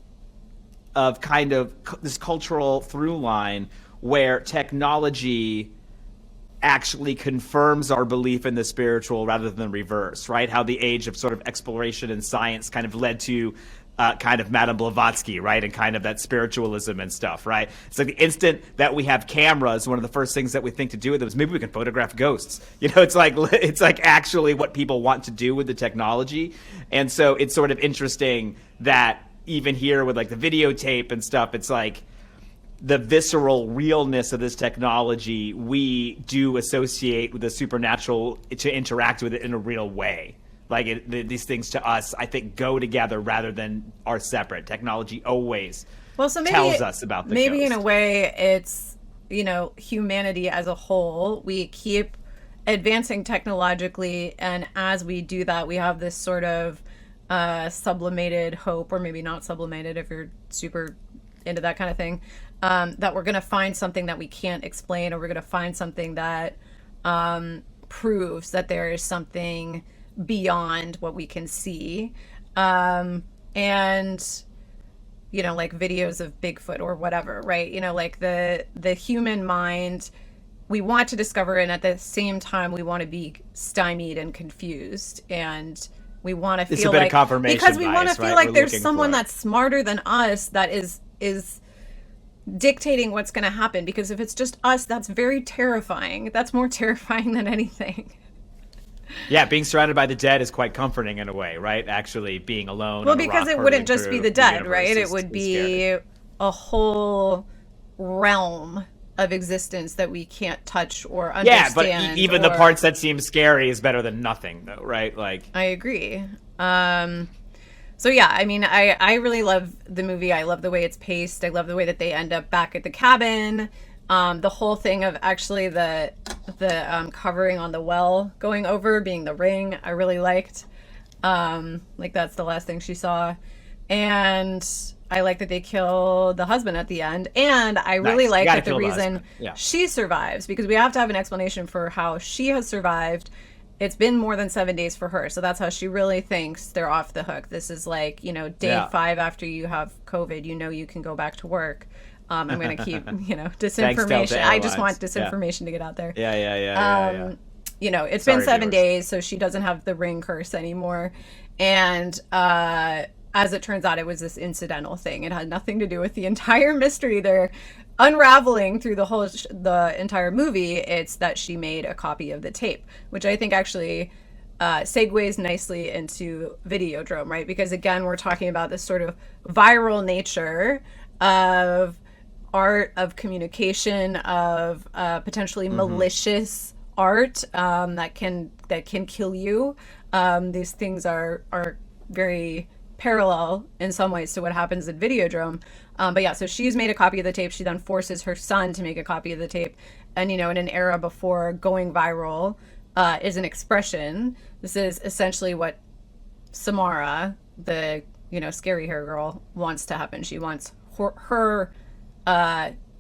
kind of this cultural through line where technology actually confirms our belief in the spiritual rather than the reverse, right? How the age of sort of exploration and science kind of led to kind of Madame Blavatsky, right? And kind of that spiritualism and stuff, right? It's like the instant that we have cameras, one of the first things that we think to do with them is maybe we can photograph ghosts. You know, it's like actually what people want to do with the technology. And so it's sort of interesting that even here with like the videotape and stuff, it's like the visceral realness of this technology we do associate with the supernatural to interact with it in a real way. Like these things to us, I think, go together rather than are separate. Technology always tells us about the maybe ghost. In a way, it's, you know, humanity as a whole. We keep advancing technologically, and as we do that, we have this sort of sublimated hope, or maybe not sublimated if you're super into that kind of thing, that we're going to find something that we can't explain, or we're going to find something that proves that there is something beyond what we can see. And, you know, like videos of Bigfoot or whatever, right? You know, like the human mind, we want to discover, and at the same time, we want to be stymied and confused. And we want to feel it's a bit of confirmation because we want to bias, feel right? like We're there's looking someone for it. that's smarter than us that is dictating what's going to happen. Because if it's just us, that's very terrifying. That's more terrifying than anything. Yeah, being surrounded by the dead is quite comforting in a way, right? Actually being alone. Well, on a because rock it wouldn't hurtling just be through the dead, universe right? It is would be scary. a whole realm of existence that we can't touch or understand. Yeah, but even the parts that seem scary is better than nothing, though, right? Like, I agree. So yeah, I mean, I really love the movie. I love the way it's paced. I love the way that they end up back at the cabin. The whole thing of actually the covering on the well going over being the ring, I really liked. Like that's the last thing she saw. And I like that they kill the husband at the end. And I really like that the reason she survives, because we have to have an explanation for how she has survived. It's been more than 7 days for her. So that's how she really thinks they're off the hook. This is like, you know, day 5 after you have COVID, you know, you can go back to work. I'm going to keep, you know, disinformation. I just want disinformation to get out there. Yeah. You know, it's been 7 days, so she doesn't have the ring curse anymore. And as it turns out, it was this incidental thing. It had nothing to do with the entire mystery they're unraveling through the entire movie. It's that she made a copy of the tape, which I think actually segues nicely into Videodrome, right? Because again, we're talking about this sort of viral nature of art, of communication, of potentially malicious art that can kill you. These things are very parallel in some ways to what happens in Videodrome. But yeah, so she's made a copy of the tape. She then forces her son to make a copy of the tape. And, you know, in an era before going viral is an expression, this is essentially what Samara, the, you know, scary hair girl, wants to happen. She wants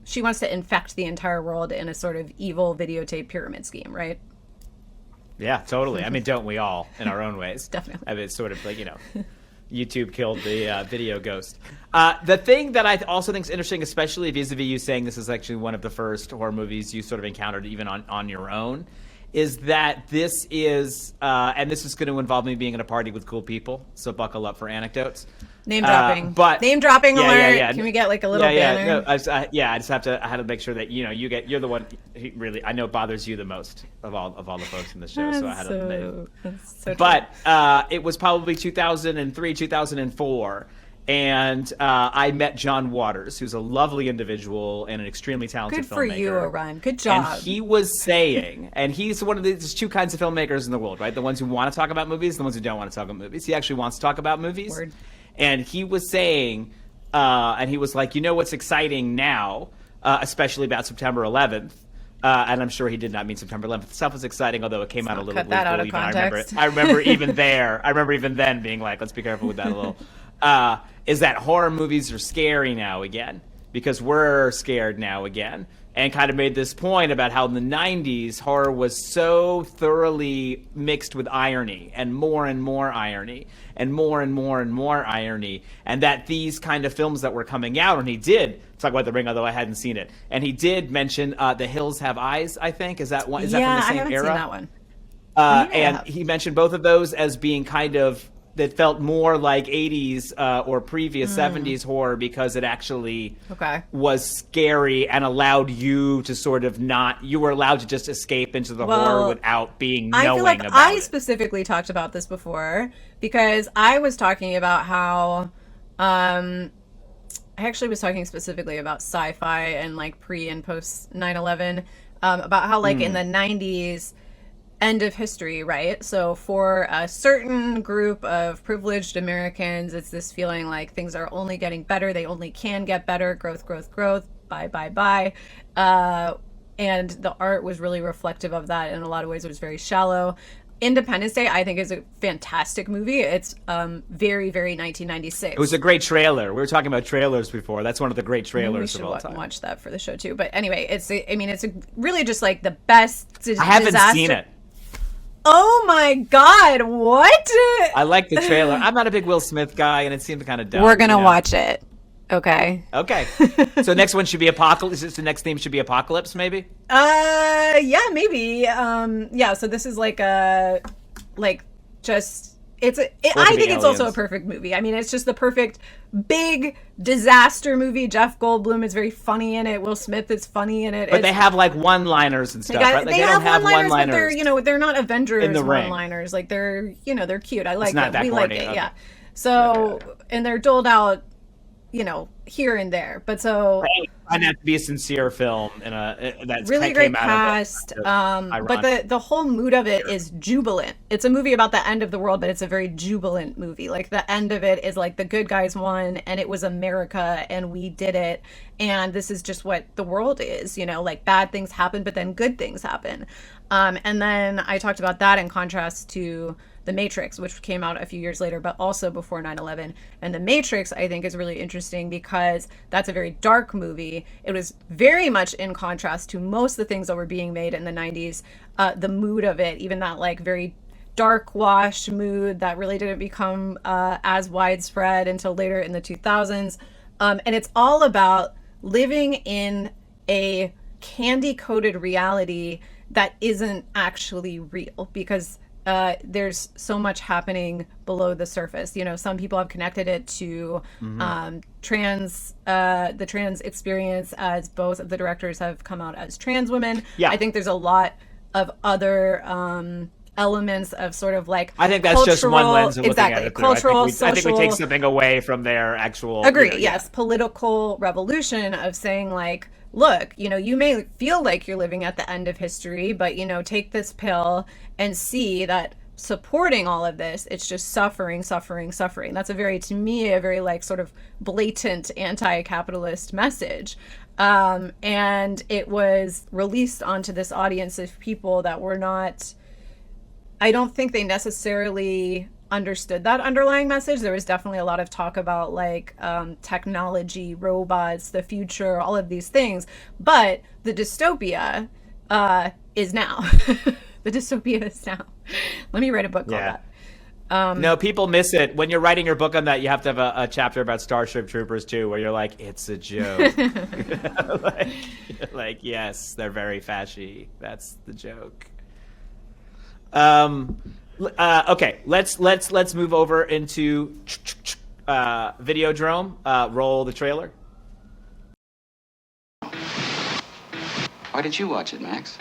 she wants to infect the entire world in a sort of evil videotape pyramid scheme, right? Yeah, totally. I mean, don't we all in our own ways? Definitely. I mean, it's sort of like, you know, YouTube killed the video ghost. The thing that I also think is interesting, especially vis-a-vis you saying this is actually one of the first horror movies you sort of encountered even on your own, is that this is, and this is going to involve me being at a party with cool people, so buckle up for anecdotes. Name dropping. But name dropping alert. Yeah. Can we get like a little banner? No, I just have to. I had to make sure that you're the one who really I know bothers you the most of all the folks in the show. So I had to. But it was probably 2003, 2004, and I met John Waters, who's a lovely individual and an extremely talented filmmaker. Good for you, Arun. Good job. And he was saying, and he's one of there's two kinds of filmmakers in the world, right? The ones who want to talk about movies, and the ones who don't want to talk about movies. He actually wants to talk about movies. Word. And he was saying, and he was like, you know what's exciting now, especially about September 11th, and I'm sure he did not mean September 11th. The stuff was exciting, although it came out a little cut that out of even. context. I remember even then being like, let's be careful with that a little. Is that horror movies are scary now again, because we're scared now again. and kind of made this point about how in the 90s, horror was so thoroughly mixed with irony and more irony and more irony, and that these kind of films that were coming out, and he did talk about The Ring, although I hadn't seen it, and he did mention The Hills Have Eyes, I think. Is that one? Is that from the same I haven't era? seen that one. And he mentioned both of those as being kind of, that felt more like 80s or previous 70s horror because it actually was scary and allowed you to sort of you were allowed to just escape into the horror without being knowing I feel like about I it. specifically talked about this before because I was talking about how I actually was talking specifically about sci-fi and like pre and post 9/11 about how like in the 90s end of history, right? So for a certain group of privileged Americans, it's this feeling like things are only getting better. They only can get better. Growth. Bye. And the art was really reflective of that. In a lot of ways, it was very shallow. Independence Day, I think, is a fantastic movie. It's very, very 1996. It was a great trailer. We were talking about trailers before. That's one of the great trailers of all time. We should watch that for the show too. But anyway, it's really just like the best I haven't seen it. Oh my God, what? I like the trailer. I'm not a big Will Smith guy, and it seemed kind of dumb. We're going to watch it. Okay. So next one should be Apocalypse. The next theme should be Apocalypse, maybe? Yeah, maybe. Yeah, so this is like I think it's also a perfect movie. I mean, it's just the perfect big disaster movie. Jeff Goldblum is very funny in it. Will Smith is funny in it. But they have like one-liners and stuff, right? Like, they don't have one-liners. But they're not Avengers in the one-liners. Like they're cute. I like it. We like it. Okay. Yeah. So and they're doled out, here and there. But so and that to be a sincere film that's really great cast. But the whole mood of it is jubilant. It's a movie about the end of the world, but it's a very jubilant movie. Like the end of it is like the good guys won, and it was America, and we did it, and this is just what the world is. Like bad things happen, but then good things happen. And then I talked about that in contrast to The Matrix, which came out a few years later, but also before 9/11. And The Matrix, I think, is really interesting because that's a very dark movie. It was very much in contrast to most of the things that were being made in the 90s. The mood of it, even that like very dark wash mood that really didn't become as widespread until later in the 2000s. And it's all about living in a candy-coated reality that isn't actually real because there's so much happening below the surface. Some people have connected it to the trans experience, as both of the directors have come out as trans women. Yeah. I think there's a lot of other elements of sort of like I think that's just one lens of looking at it. Cultural, I think we take something away from their actual... Agree, yes. Political revolution of saying like, look, you may feel like you're living at the end of history, but, take this pill and see that supporting all of this, it's just suffering. That's to me, a very like sort of blatant anti-capitalist message. And it was released onto this audience of people that were not, I don't think they necessarily understood that underlying message. There was definitely a lot of talk about like technology, robots, the future, all of these things. But the dystopia is now. The dystopia is now. Let me write a book called that. No, people miss it. When you're writing your book on that, you have to have a chapter about Starship Troopers too, where you're like, it's a joke. like, yes, they're very fashy. That's the joke. Okay, let's move over into Videodrome. Roll the trailer. Why did you watch it, Max?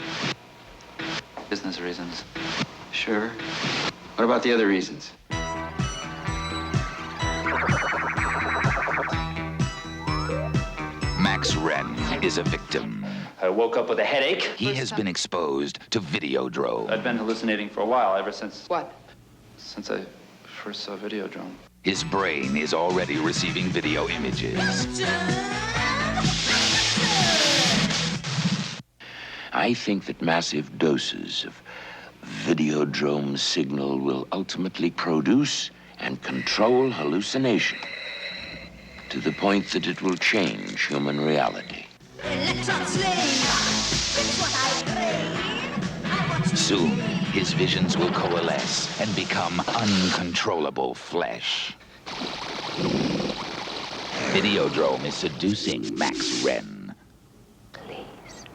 Business reasons. Sure. What about the other reasons? Max Wren is a victim. I woke up with a headache. He has been exposed to Videodrome. I've been hallucinating for a while, ever since... What? Since I first saw Videodrome. His brain is already receiving video images. I think that massive doses of Videodrome signal will ultimately produce and control hallucination to the point that it will change human reality. Soon, his visions will coalesce and become uncontrollable flesh. Videodrome is seducing Max Wren. Please,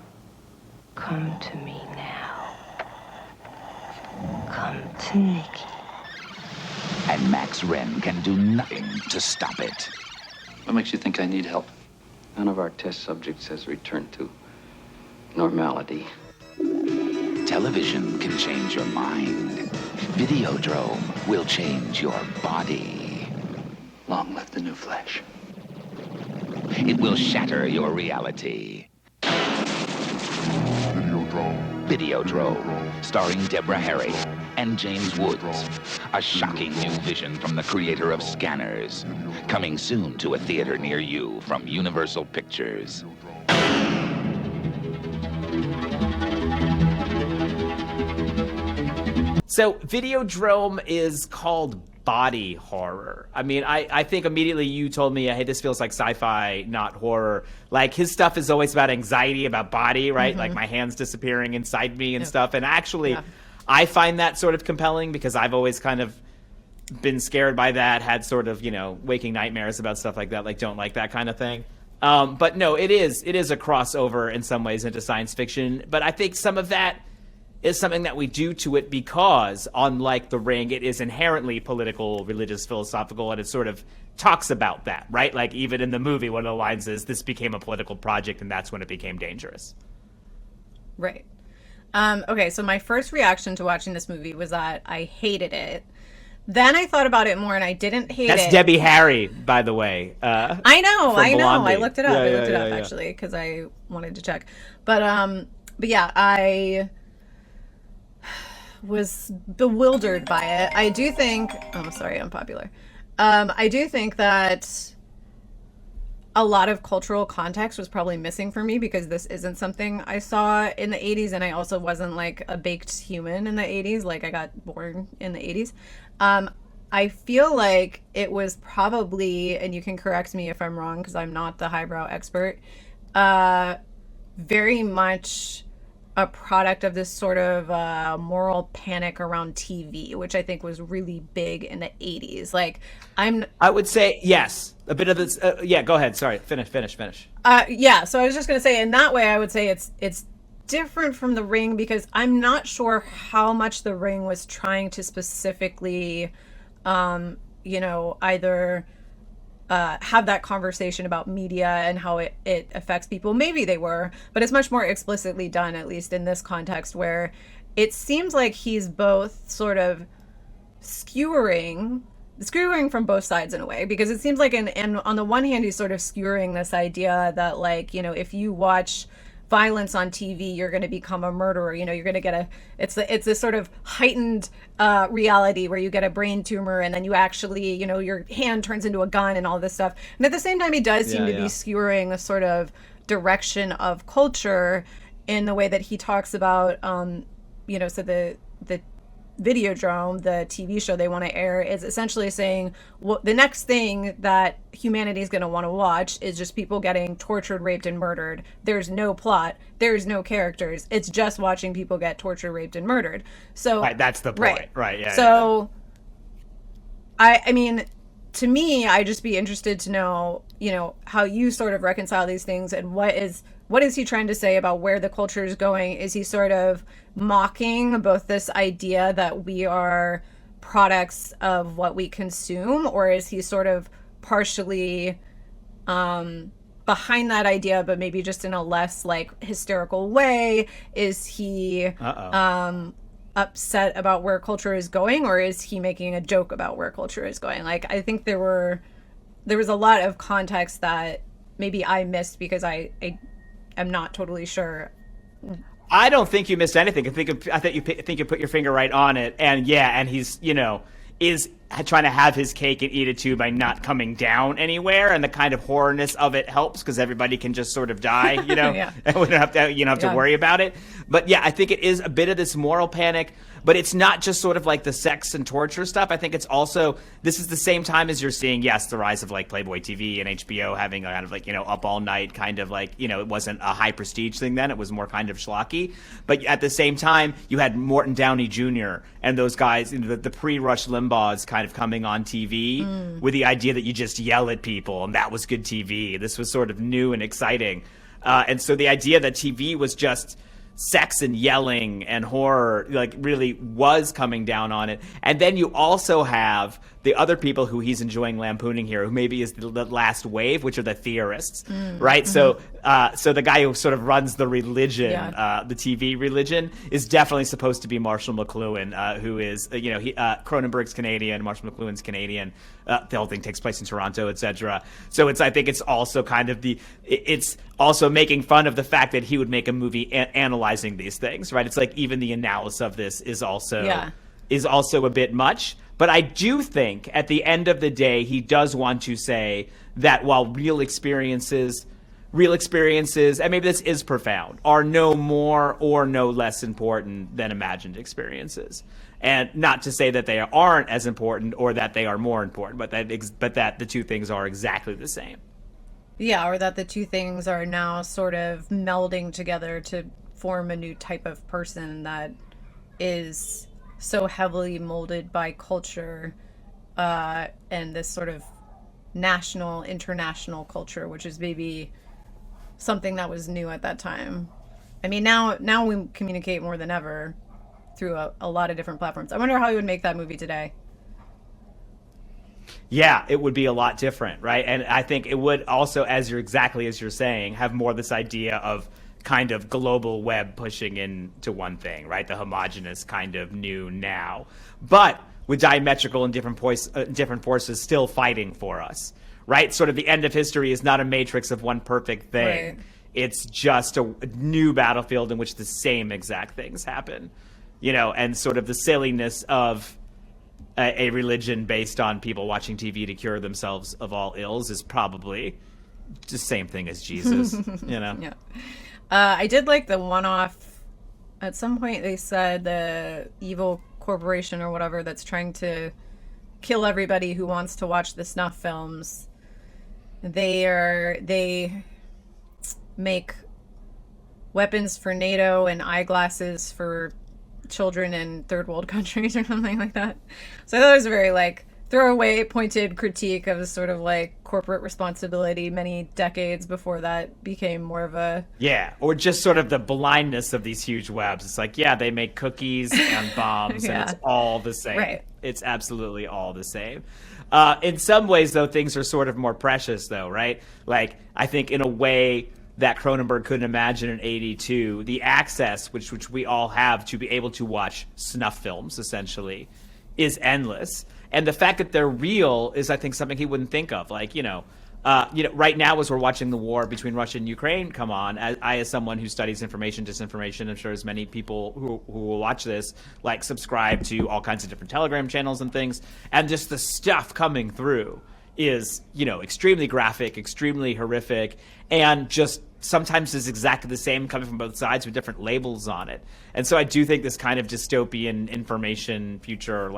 come to me now. Come to Nikki. And Max Wren can do nothing to stop it. What makes you think I need help? None of our test subjects has returned to normality. Television can change your mind. Videodrome will change your body. Long live the new flesh. It will shatter your reality. Videodrome, starring Deborah Harry and James Woods. A shocking new vision from the creator of Scanners. Coming soon to a theater near you from Universal Pictures. So Videodrome is called body horror. I mean, I think immediately you told me, hey, this feels like sci-fi, not horror. Like, his stuff is always about anxiety, about body, right? Like, my hands disappearing inside me and stuff. And actually, I find that sort of compelling because I've always kind of been scared by that, had sort of, waking nightmares about stuff like that, like, don't like that kind of thing. But no, it is a crossover in some ways into science fiction. But I think some of that is something that we do to it because, unlike The Ring, it is inherently political, religious, philosophical, and it sort of talks about that, right? Like, even in the movie, one of the lines is, this became a political project, and that's when it became dangerous. Right. Okay, so my first reaction to watching this movie was that I hated it. Then I thought about it more, and I didn't hate it. That's Debbie Harry, by the way. I know. Blondie. I looked it up. Yeah, I looked it up, yeah. actually, because I wanted to check. But yeah, I was bewildered by it. I do think, sorry, unpopular. I do think that a lot of cultural context was probably missing for me because this isn't something I saw in the 80s, and I also wasn't like a baked human in the 80s. Like, I got born in the 80s. I feel like it was probably, and you can correct me if I'm wrong because I'm not the highbrow expert, very much a product of this sort of moral panic around TV, which I think was really big in the 80s. Like, I would say yes. A bit of this. Yeah, go ahead. Sorry. Finish. Yeah. So I was just going to say, in that way, I would say it's different from The Ring because I'm not sure how much The Ring was trying to specifically, either have that conversation about media and how it affects people. Maybe they were, but it's much more explicitly done, at least in this context, where it seems like he's both sort of skewering from both sides in a way, because it seems like, and on the one hand, he's sort of skewering this idea that, like, if you watch violence on TV, you're going to become a murderer. You're going to get it's this sort of heightened reality where you get a brain tumor and then you actually, your hand turns into a gun and all this stuff. And at the same time, he does seem to be skewering the sort of direction of culture in the way that he talks about, so the Videodrome, the TV show they want to air, is essentially saying, well, the next thing that humanity is going to want to watch is just people getting tortured, raped, and murdered. There's no plot. There's no characters. It's just watching people get tortured, raped, and murdered. So right, that's the point. Right. Yeah. So, yeah. I mean, to me, I'd just be interested to know, how you sort of reconcile these things, and what is he trying to say about where the culture is going? Is he sort of mocking both this idea that we are products of what we consume, or is he sort of partially behind that idea, but maybe just in a less like hysterical way? Is he upset about where culture is going, or is he making a joke about where culture is going? Like, I think there was a lot of context that maybe I missed because I am not totally sure. I don't think you missed anything. I think you put your finger right on it. And yeah, and he's, is trying to have his cake and eat it too by not coming down anywhere, and the kind of horrorness of it helps because everybody can just sort of die, you know, and we don't have to, you don't have to worry about it. But yeah, I think it is a bit of this moral panic, but it's not just sort of like the sex and torture stuff. I think it's also, this is the same time as you're seeing, yes, the rise of like Playboy TV and HBO having a kind of like, you know, up all night kind of like, you know, it wasn't a high prestige thing then, it was more kind of schlocky. But at the same time, you had Morton Downey Jr. and those guys, you know, the pre-Rush Limbaughs kind of coming on TV with the idea that you just yell at people and that was good TV. This was sort of new and exciting. And so the idea that TV was just sex and yelling and horror like really was coming down on it. And then you also have the other people who he's enjoying lampooning here, who maybe is the last wave, which are the theorists, right? So the guy who sort of runs the religion, the TV religion, is definitely supposed to be Marshall McLuhan, who is, you know, Cronenberg's Canadian, Marshall McLuhan's Canadian. The whole thing takes place in Toronto, etc. So I think it's also kind of it's also making fun of the fact that he would make a movie analyzing these things, right? It's like even the analysis of this is also a bit much. But I do think at the end of the day, he does want to say that while real experiences, and maybe this is profound, are no more or no less important than imagined experiences. And not to say that they aren't as important or that they are more important, but that the two things are exactly the same. Yeah, or that the two things are now sort of melding together to form a new type of person that is so heavily molded by culture and this sort of national, international culture, which is maybe something that was new at that time. I mean, now we communicate more than ever through a lot of different platforms. I wonder how he would make that movie today. Yeah, it would be a lot different, right? And I think it would also, as you're saying, have more this idea of kind of global web pushing into one thing, right? The homogenous kind of new now, but with diametrical and different forces still fighting for us, right? Sort of the end of history is not a matrix of one perfect thing. Right. It's just a new battlefield in which the same exact things happen, you know, and sort of the silliness of a religion based on people watching TV to cure themselves of all ills is probably the same thing as Jesus, you know? Yeah. I did like the one-off. At some point they said the evil corporation or whatever that's trying to kill everybody who wants to watch the snuff films, they make weapons for NATO and eyeglasses for children in third world countries or something like that. So I thought it was a very like throwaway pointed critique of sort of like corporate responsibility many decades before that became more of a or just sort of the blindness of these huge webs. It's like, yeah, they make cookies and bombs and it's all the same. Right. It's absolutely all the same. In some ways though, things are sort of more precious though, right? Like I think in a way that Cronenberg couldn't imagine in 82, the access which we all have to be able to watch snuff films essentially is endless. And the fact that they're real is, I think, something he wouldn't think of. Like, right now as we're watching the war between Russia and Ukraine come on, as someone who studies information, disinformation, I'm sure as many people who will watch this, like subscribe to all kinds of different Telegram channels and things, and just the stuff coming through is, extremely graphic, extremely horrific, and just sometimes is exactly the same coming from both sides with different labels on it. And so I do think this kind of dystopian information future,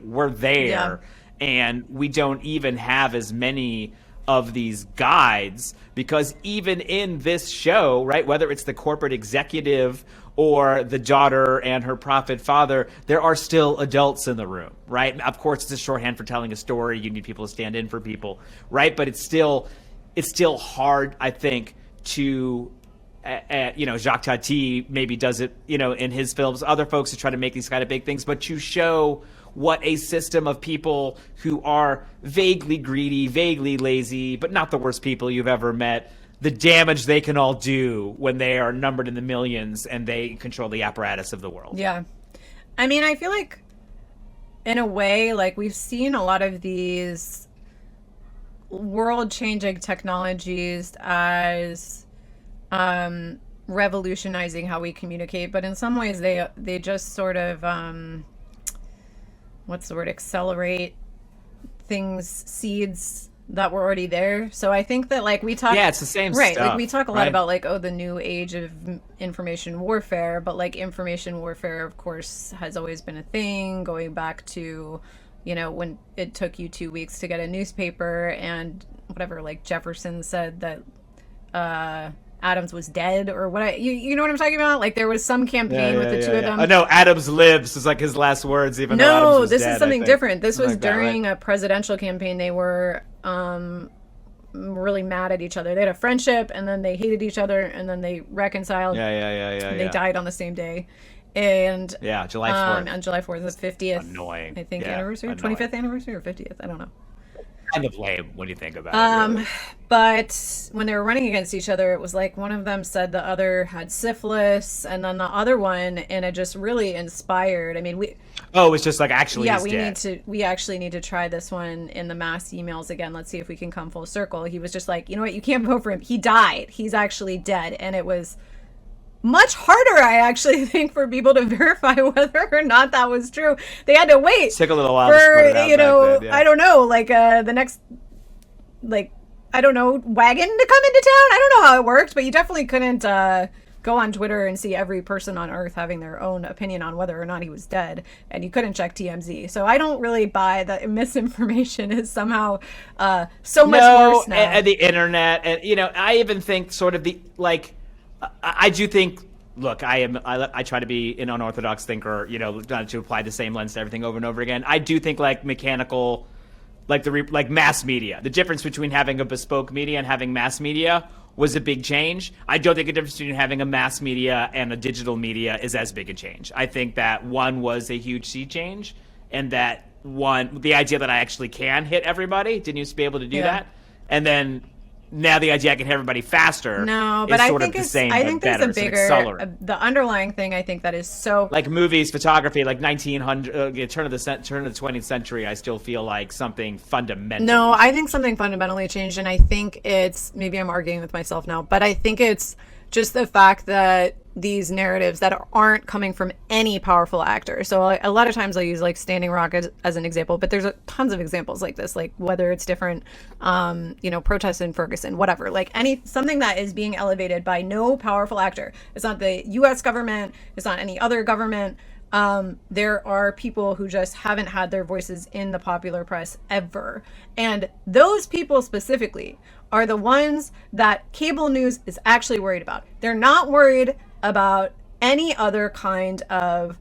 we're there and we don't even have as many of these guides, because even in this show, right, whether it's the corporate executive or the daughter and her prophet father, there are still adults in the room, right? Of course, it's a shorthand for telling a story. You need people to stand in for people, right? But it's still hard, I think, to Jacques Tati maybe does it, in his films. Other folks who try to make these kind of big things, but to show what a system of people who are vaguely greedy, vaguely lazy, but not the worst people you've ever met, the damage they can all do when they are numbered in the millions and they control the apparatus of the world. Yeah. I mean, I feel like in a way, like we've seen a lot of these world-changing technologies as revolutionizing how we communicate, but in some ways they just sort of what's the word, accelerate seeds that were already there. So I think that like we talk, it's the same right? stuff, Like we talk a lot right? about like the new age of information warfare, but like information warfare, of course, has always been a thing going back to, when it took you 2 weeks to get a newspaper and whatever. Like Jefferson said that Adams was dead or what. You know what I'm talking about? Like there was some campaign with the two of them. Oh, no, Adams lives is like his last words, even though Adams was this dead, is something different. This was Something like that, during right? a presidential campaign. They were really mad at each other. They had a friendship, and then they hated each other, and then they reconciled. Yeah. They died on the same day. And July 4th. On July 4th, the 50th. Annoying. I think Yeah, anniversary, annoying. 25th anniversary or 50th. I don't know. Kind of lame when you think about it. Really. But when they were running against each other, it was like one of them said the other had syphilis, and then the other one, and it just really inspired. I mean, Oh, it's just like actually. yeah, he's dead. we actually need to try this one in the mass emails again. Let's see if we can come full circle. He was just like, you know what, you can't vote for him. He died. He's actually dead, and it was much harder, I actually think, for people to verify whether or not that was true. They had to wait. Took a little while to spread it out back then, yeah. I don't know, like the next, like, I don't know, wagon to come into town. I don't know how it worked, but you definitely couldn't go on Twitter and see every person on Earth having their own opinion on whether or not he was dead, and you couldn't check TMZ. So I don't really buy that misinformation is somehow so much worse now. And the internet, and I even think sort of I do think. Look, I try to be an unorthodox thinker. Not to apply the same lens to everything over and over again. I do think like mechanical, like mass media. The difference between having a bespoke media and having mass media was a big change. I don't think the difference between having a mass media and a digital media is as big a change. I think that one was a huge sea change, and that the idea that I actually can hit everybody, didn't used to be able to do that, and then. Now the idea I can hit everybody faster is sort of the same, I but think better. there's a It's an bigger, accelerant. the underlying thing I think that is so... Like movies, photography, like 1900, turn of the 20th century, I still feel like something fundamental. No, I think something fundamentally changed, and I think it's... Maybe I'm arguing with myself now, but I think it's just the fact that these narratives that aren't coming from any powerful actor. So a lot of times I use like Standing Rock as an example, but there's tons of examples like this, like whether it's different, protests in Ferguson, whatever, like something that is being elevated by no powerful actor. It's not the US government. It's not any other government. There are people who just haven't had their voices in the popular press ever. And those people specifically are the ones that cable news is actually worried about. They're not worried about any other kind of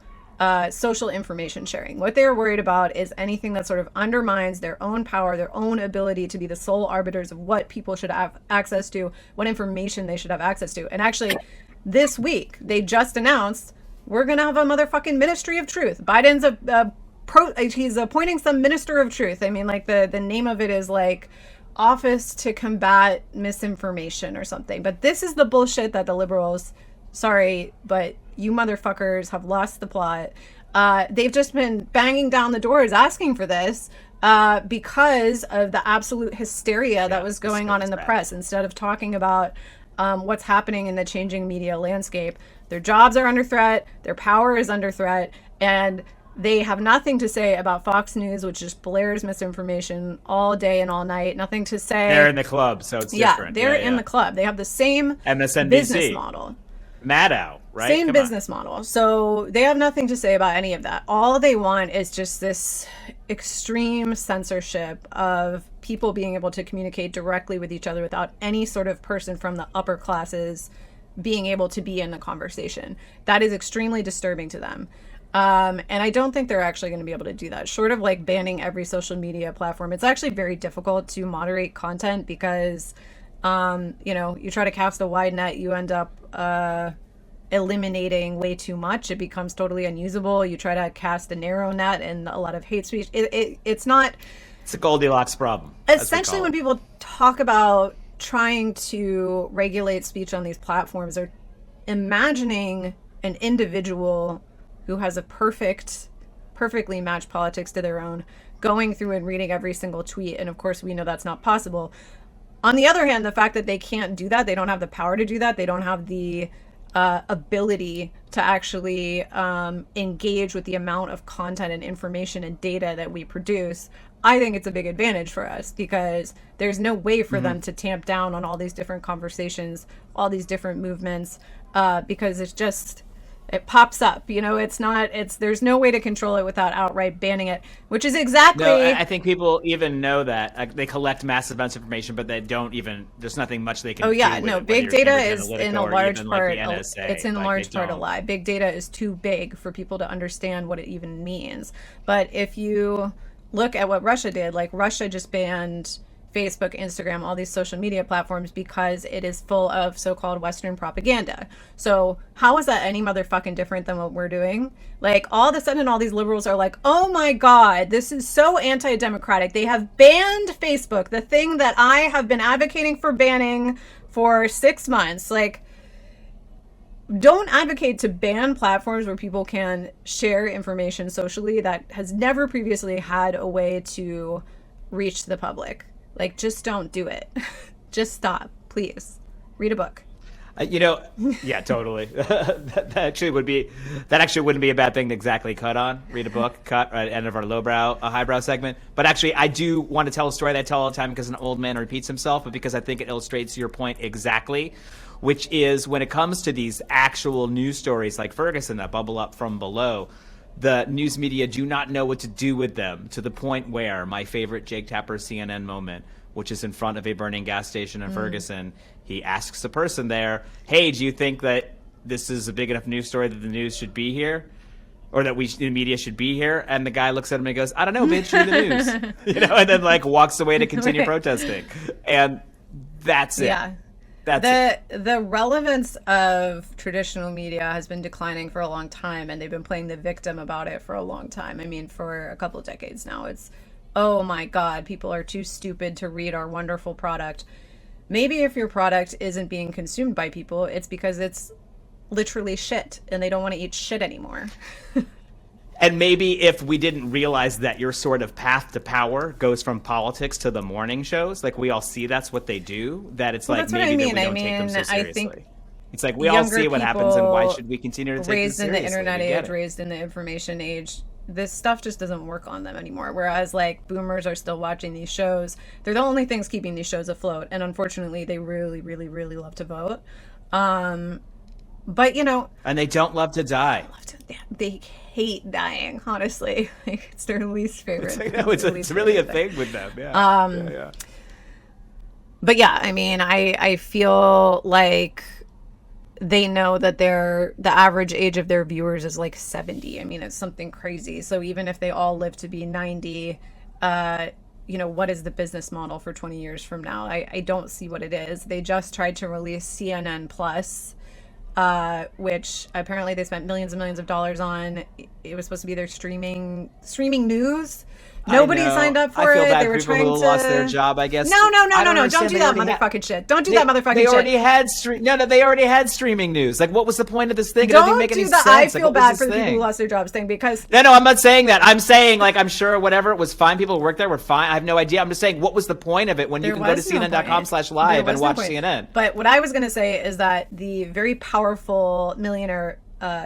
social information sharing. What they're worried about is anything that sort of undermines their own power, their own ability to be the sole arbiters of what people should have access to, what information they should have access to. And actually, this week, they just announced we're going to have a motherfucking Ministry of Truth. Biden's he's appointing some Minister of Truth. I mean, like the name of it is like Office to Combat Misinformation or something. But this is the bullshit that the liberals, sorry, but you motherfuckers have lost the plot. They've just been banging down the doors asking for this because of the absolute hysteria that was going on in the press. Instead of talking about what's happening in the changing media landscape, their jobs are under threat, their power is under threat, and they have nothing to say about Fox News, which just blares misinformation all day and all night. Nothing to say. They're in the club, so it's different. They're in the club. They have the same MSNBC business model. Maddow, right? Same business model. So they have nothing to say about any of that. All they want is just this extreme censorship of people being able to communicate directly with each other without any sort of person from the upper classes being able to be in the conversation. That is extremely disturbing to them. And I don't think they're actually going to be able to do that. Short of like banning every social media platform, it's actually very difficult to moderate content because, you try to cast a wide net, you end up eliminating way too much. It becomes totally unusable. You try to cast a narrow net and a lot of hate speech. It's not... It's a Goldilocks problem. Essentially, when people talk about trying to regulate speech on these platforms, they're imagining an individual who has a perfectly matched politics to their own, going through and reading every single tweet. And of course, we know that's not possible. On the other hand, the fact that they can't do that, they don't have the power to do that, they don't have the ability to actually engage with the amount of content and information and data that we produce, I think it's a big advantage for us because there's no way for them to tamp down on all these different conversations, all these different movements, because it pops up, there's no way to control it without outright banning it, which is exactly. No, I think people even know that they collect massive amounts of information, but they don't even, there's nothing much they can do. Oh yeah, with no, it, big data is in a large part, it's in large part a lie. Big data is too big for people to understand what it even means. But if you look at what Russia did, like Russia just banned Facebook, Instagram, all these social media platforms because it is full of so-called Western propaganda. So how is that any motherfucking different than what we're doing? Like all of a sudden all these liberals are like, oh my God, this is so anti-democratic. They have banned Facebook, the thing that I have been advocating for banning for 6 months. Like, don't advocate to ban platforms where people can share information socially that has never previously had a way to reach the public. Like, just don't do it. Just stop, please. Read a book. Yeah, totally. that actually wouldn't be a bad thing to exactly cut on. Read a book, cut at the end of our lowbrow, highbrow segment. But actually, I do want to tell a story that I tell all the time because an old man repeats himself, but because I think it illustrates your point exactly, which is when it comes to these actual news stories like Ferguson that bubble up from below, the news media do not know what to do with them, to the point where my favorite Jake Tapper CNN moment, which is in front of a burning gas station in Ferguson, he asks the person there, hey, do you think that this is a big enough news story that the news should be here? Or that the media should be here? And the guy looks at him and goes, I don't know, bitch, read the news. And then walks away to continue protesting. And that's it. Yeah. The relevance of traditional media has been declining for a long time, and they've been playing the victim about it for a long time. I mean, for a couple of decades now. It's, oh my God, people are too stupid to read our wonderful product. Maybe if your product isn't being consumed by people, it's because it's literally shit, and they don't want to eat shit anymore. And maybe if we didn't realize that your sort of path to power goes from politics to the morning shows, like we all see that's what they do, that it's well, like maybe that we don't take them so seriously. I think it's like we all see what happens, and why should we continue to take it seriously? Raised in the internet age, raised in the information age, this stuff just doesn't work on them anymore. Whereas like boomers are still watching these shows. They're the only things keeping these shows afloat. And unfortunately, they really, really, really love to vote. But and they don't love to die. They hate dying, honestly. Like, it's their least favorite. It's really a thing with them. Yeah. But yeah, I mean, I feel like they know that the average age of their viewers is like 70. I mean, it's something crazy. So even if they all live to be 90, what is the business model for 20 years from now? I don't see what it is. They just tried to release CNN Plus, which apparently they spent millions and millions of dollars on. It was supposed to be their streaming news. Nobody signed up for it. They were trying to lost their job, I guess. No. Don't do that motherfucking shit. Don't do that motherfucking shit. They already had streaming news. Like, what was the point of this thing? Don't do that. I feel bad for the people who lost their jobs thing because. No, I'm not saying that. I'm saying, like, I'm sure whatever, it was fine. People who worked there were fine. I have no idea. I'm just saying, what was the point of it when you can go to CNN.com/live and watch CNN? But what I was going to say is that the very powerful millionaire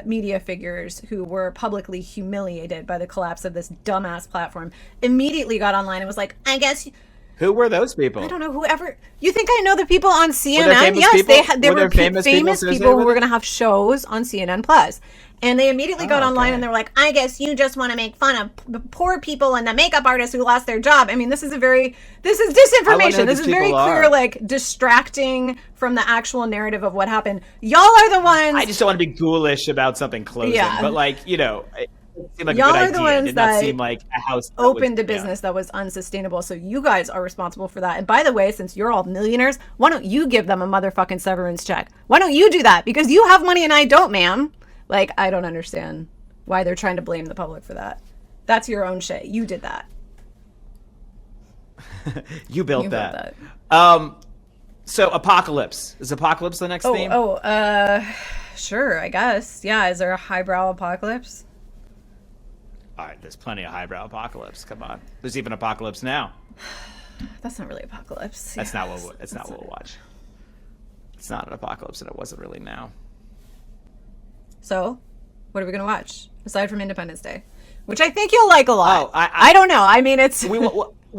media figures who were publicly humiliated by the collapse of this dumbass platform immediately got online and was like, I guess. Who were those people? I don't know. Whoever. You think I know the people on CNN? Yes, they were famous people who were going to have shows on CNN Plus. And they immediately got online and they were like, I guess you just want to make fun of the poor people and the makeup artists who lost their job. I mean, this is disinformation. This is very clear, like, distracting from the actual narrative of what happened. Y'all are the ones. I just don't want to be ghoulish about something closing. But, like, it seemed like y'all a good are the idea. ones It did that not seem like a house opened a business that was unsustainable. So you guys are responsible for that. And by the way, since you're all millionaires, why don't you give them a motherfucking severance check? Why don't you do that? Because you have money and I don't, ma'am. Like, I don't understand why they're trying to blame the public for that. That's your own shit. You did that. You built that. So Apocalypse. Is Apocalypse the next theme? Sure, I guess. Yeah, is there a highbrow apocalypse? All right, there's plenty of highbrow apocalypse. Come on. There's even Apocalypse Now. That's not really Apocalypse. That's not what we'll watch. It's not an apocalypse, and it wasn't really now. So, what are we going to watch aside from Independence Day? which I think you'll like a lot. Oh, I don't know. I mean, it's we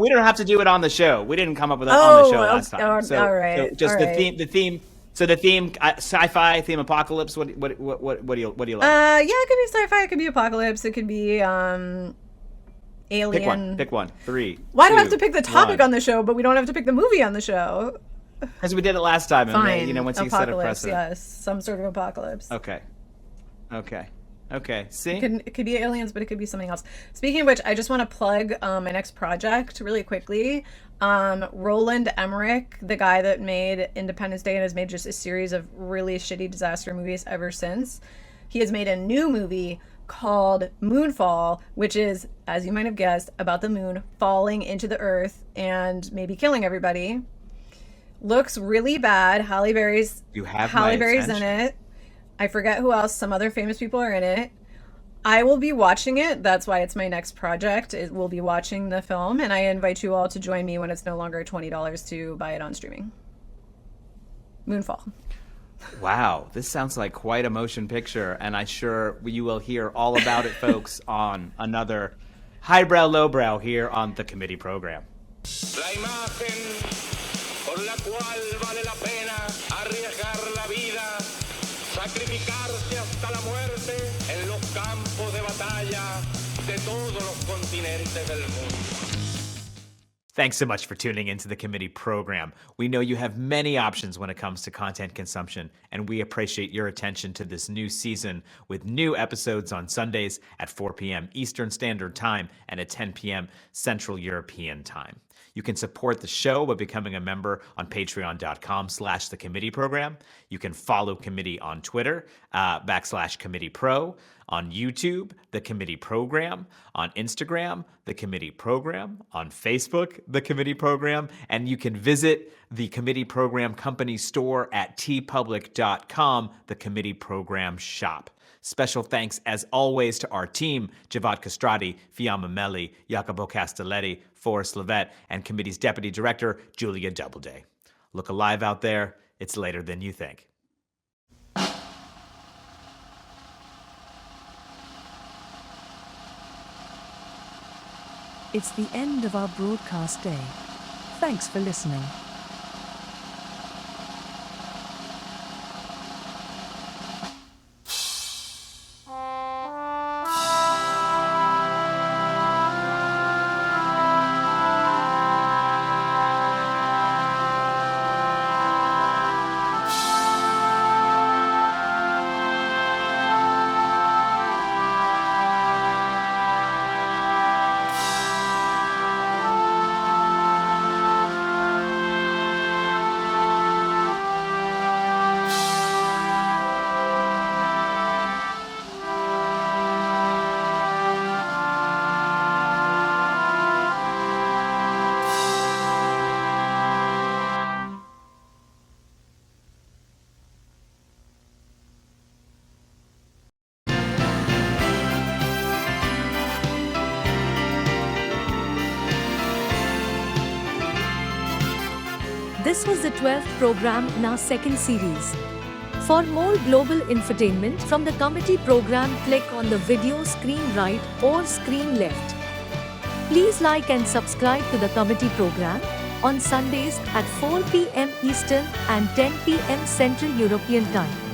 don't have to do it on the show. We didn't come up with it on the show last time. All right. So just all right. the theme. So the theme, sci-fi, theme apocalypse. What do you like? Yeah, it could be sci-fi. It could be apocalypse. It could be alien. Pick one. 3. Why do I 2, have to pick the topic 1. on the show, but we don't have to pick the movie on the show? Because we did it last time. Fine. And, once you set a Apocalypse, precedent. yes, some sort of apocalypse. Okay. See? It could be aliens, but it could be something else. Speaking of which, I just want to plug my next project really quickly. Roland Emmerich, the guy that made Independence Day and has made just a series of really shitty disaster movies ever since, he has made a new movie called Moonfall, which is, as you might have guessed, about the moon falling into the earth and maybe killing everybody. Looks really bad. Halle Berry's in it. I forget who else. Some other famous people are in it. I will be watching it. That's why it's my next project. We'll be watching the film, and I invite you all to join me when it's no longer $20 to buy it on streaming. Moonfall. Wow, this sounds like quite a motion picture, and I'm sure you will hear all about it, folks, on another Highbrow, Lowbrow here on the committee program. La imagen por la cual vale la pena arriesgar la vida, sacrificarse hasta la muerte en los campos de batalla de todos los continentes del mundo. Thanks so much for tuning into the committee program. We know you have many options when it comes to content consumption, and we appreciate your attention to this new season with new episodes on Sundays at 4 p.m. Eastern Standard Time and at 10 p.m. Central European Time. You can support the show by becoming a member on patreon.com/the committee program. You can follow committee on Twitter, /committee-pro, on YouTube, the committee program, on Instagram, the committee program, on Facebook, the committee program, and you can visit the committee program company store at tpublic.com, the committee program shop. Special thanks, as always, to our team, Xhevat Kastrati, Fiamma Meli, Jacopo Castelletti, Forrest, Lovette, and committee's deputy director, Julia Doubleday. Look alive out there. It's later than you think. It's the end of our broadcast day. Thanks for listening. This was the 12th program in our second series. For more global infotainment from the committee program, click on the video screen right or screen left. Please like and subscribe to the committee program on Sundays at 4 p.m. Eastern and 10 p.m. Central European Time.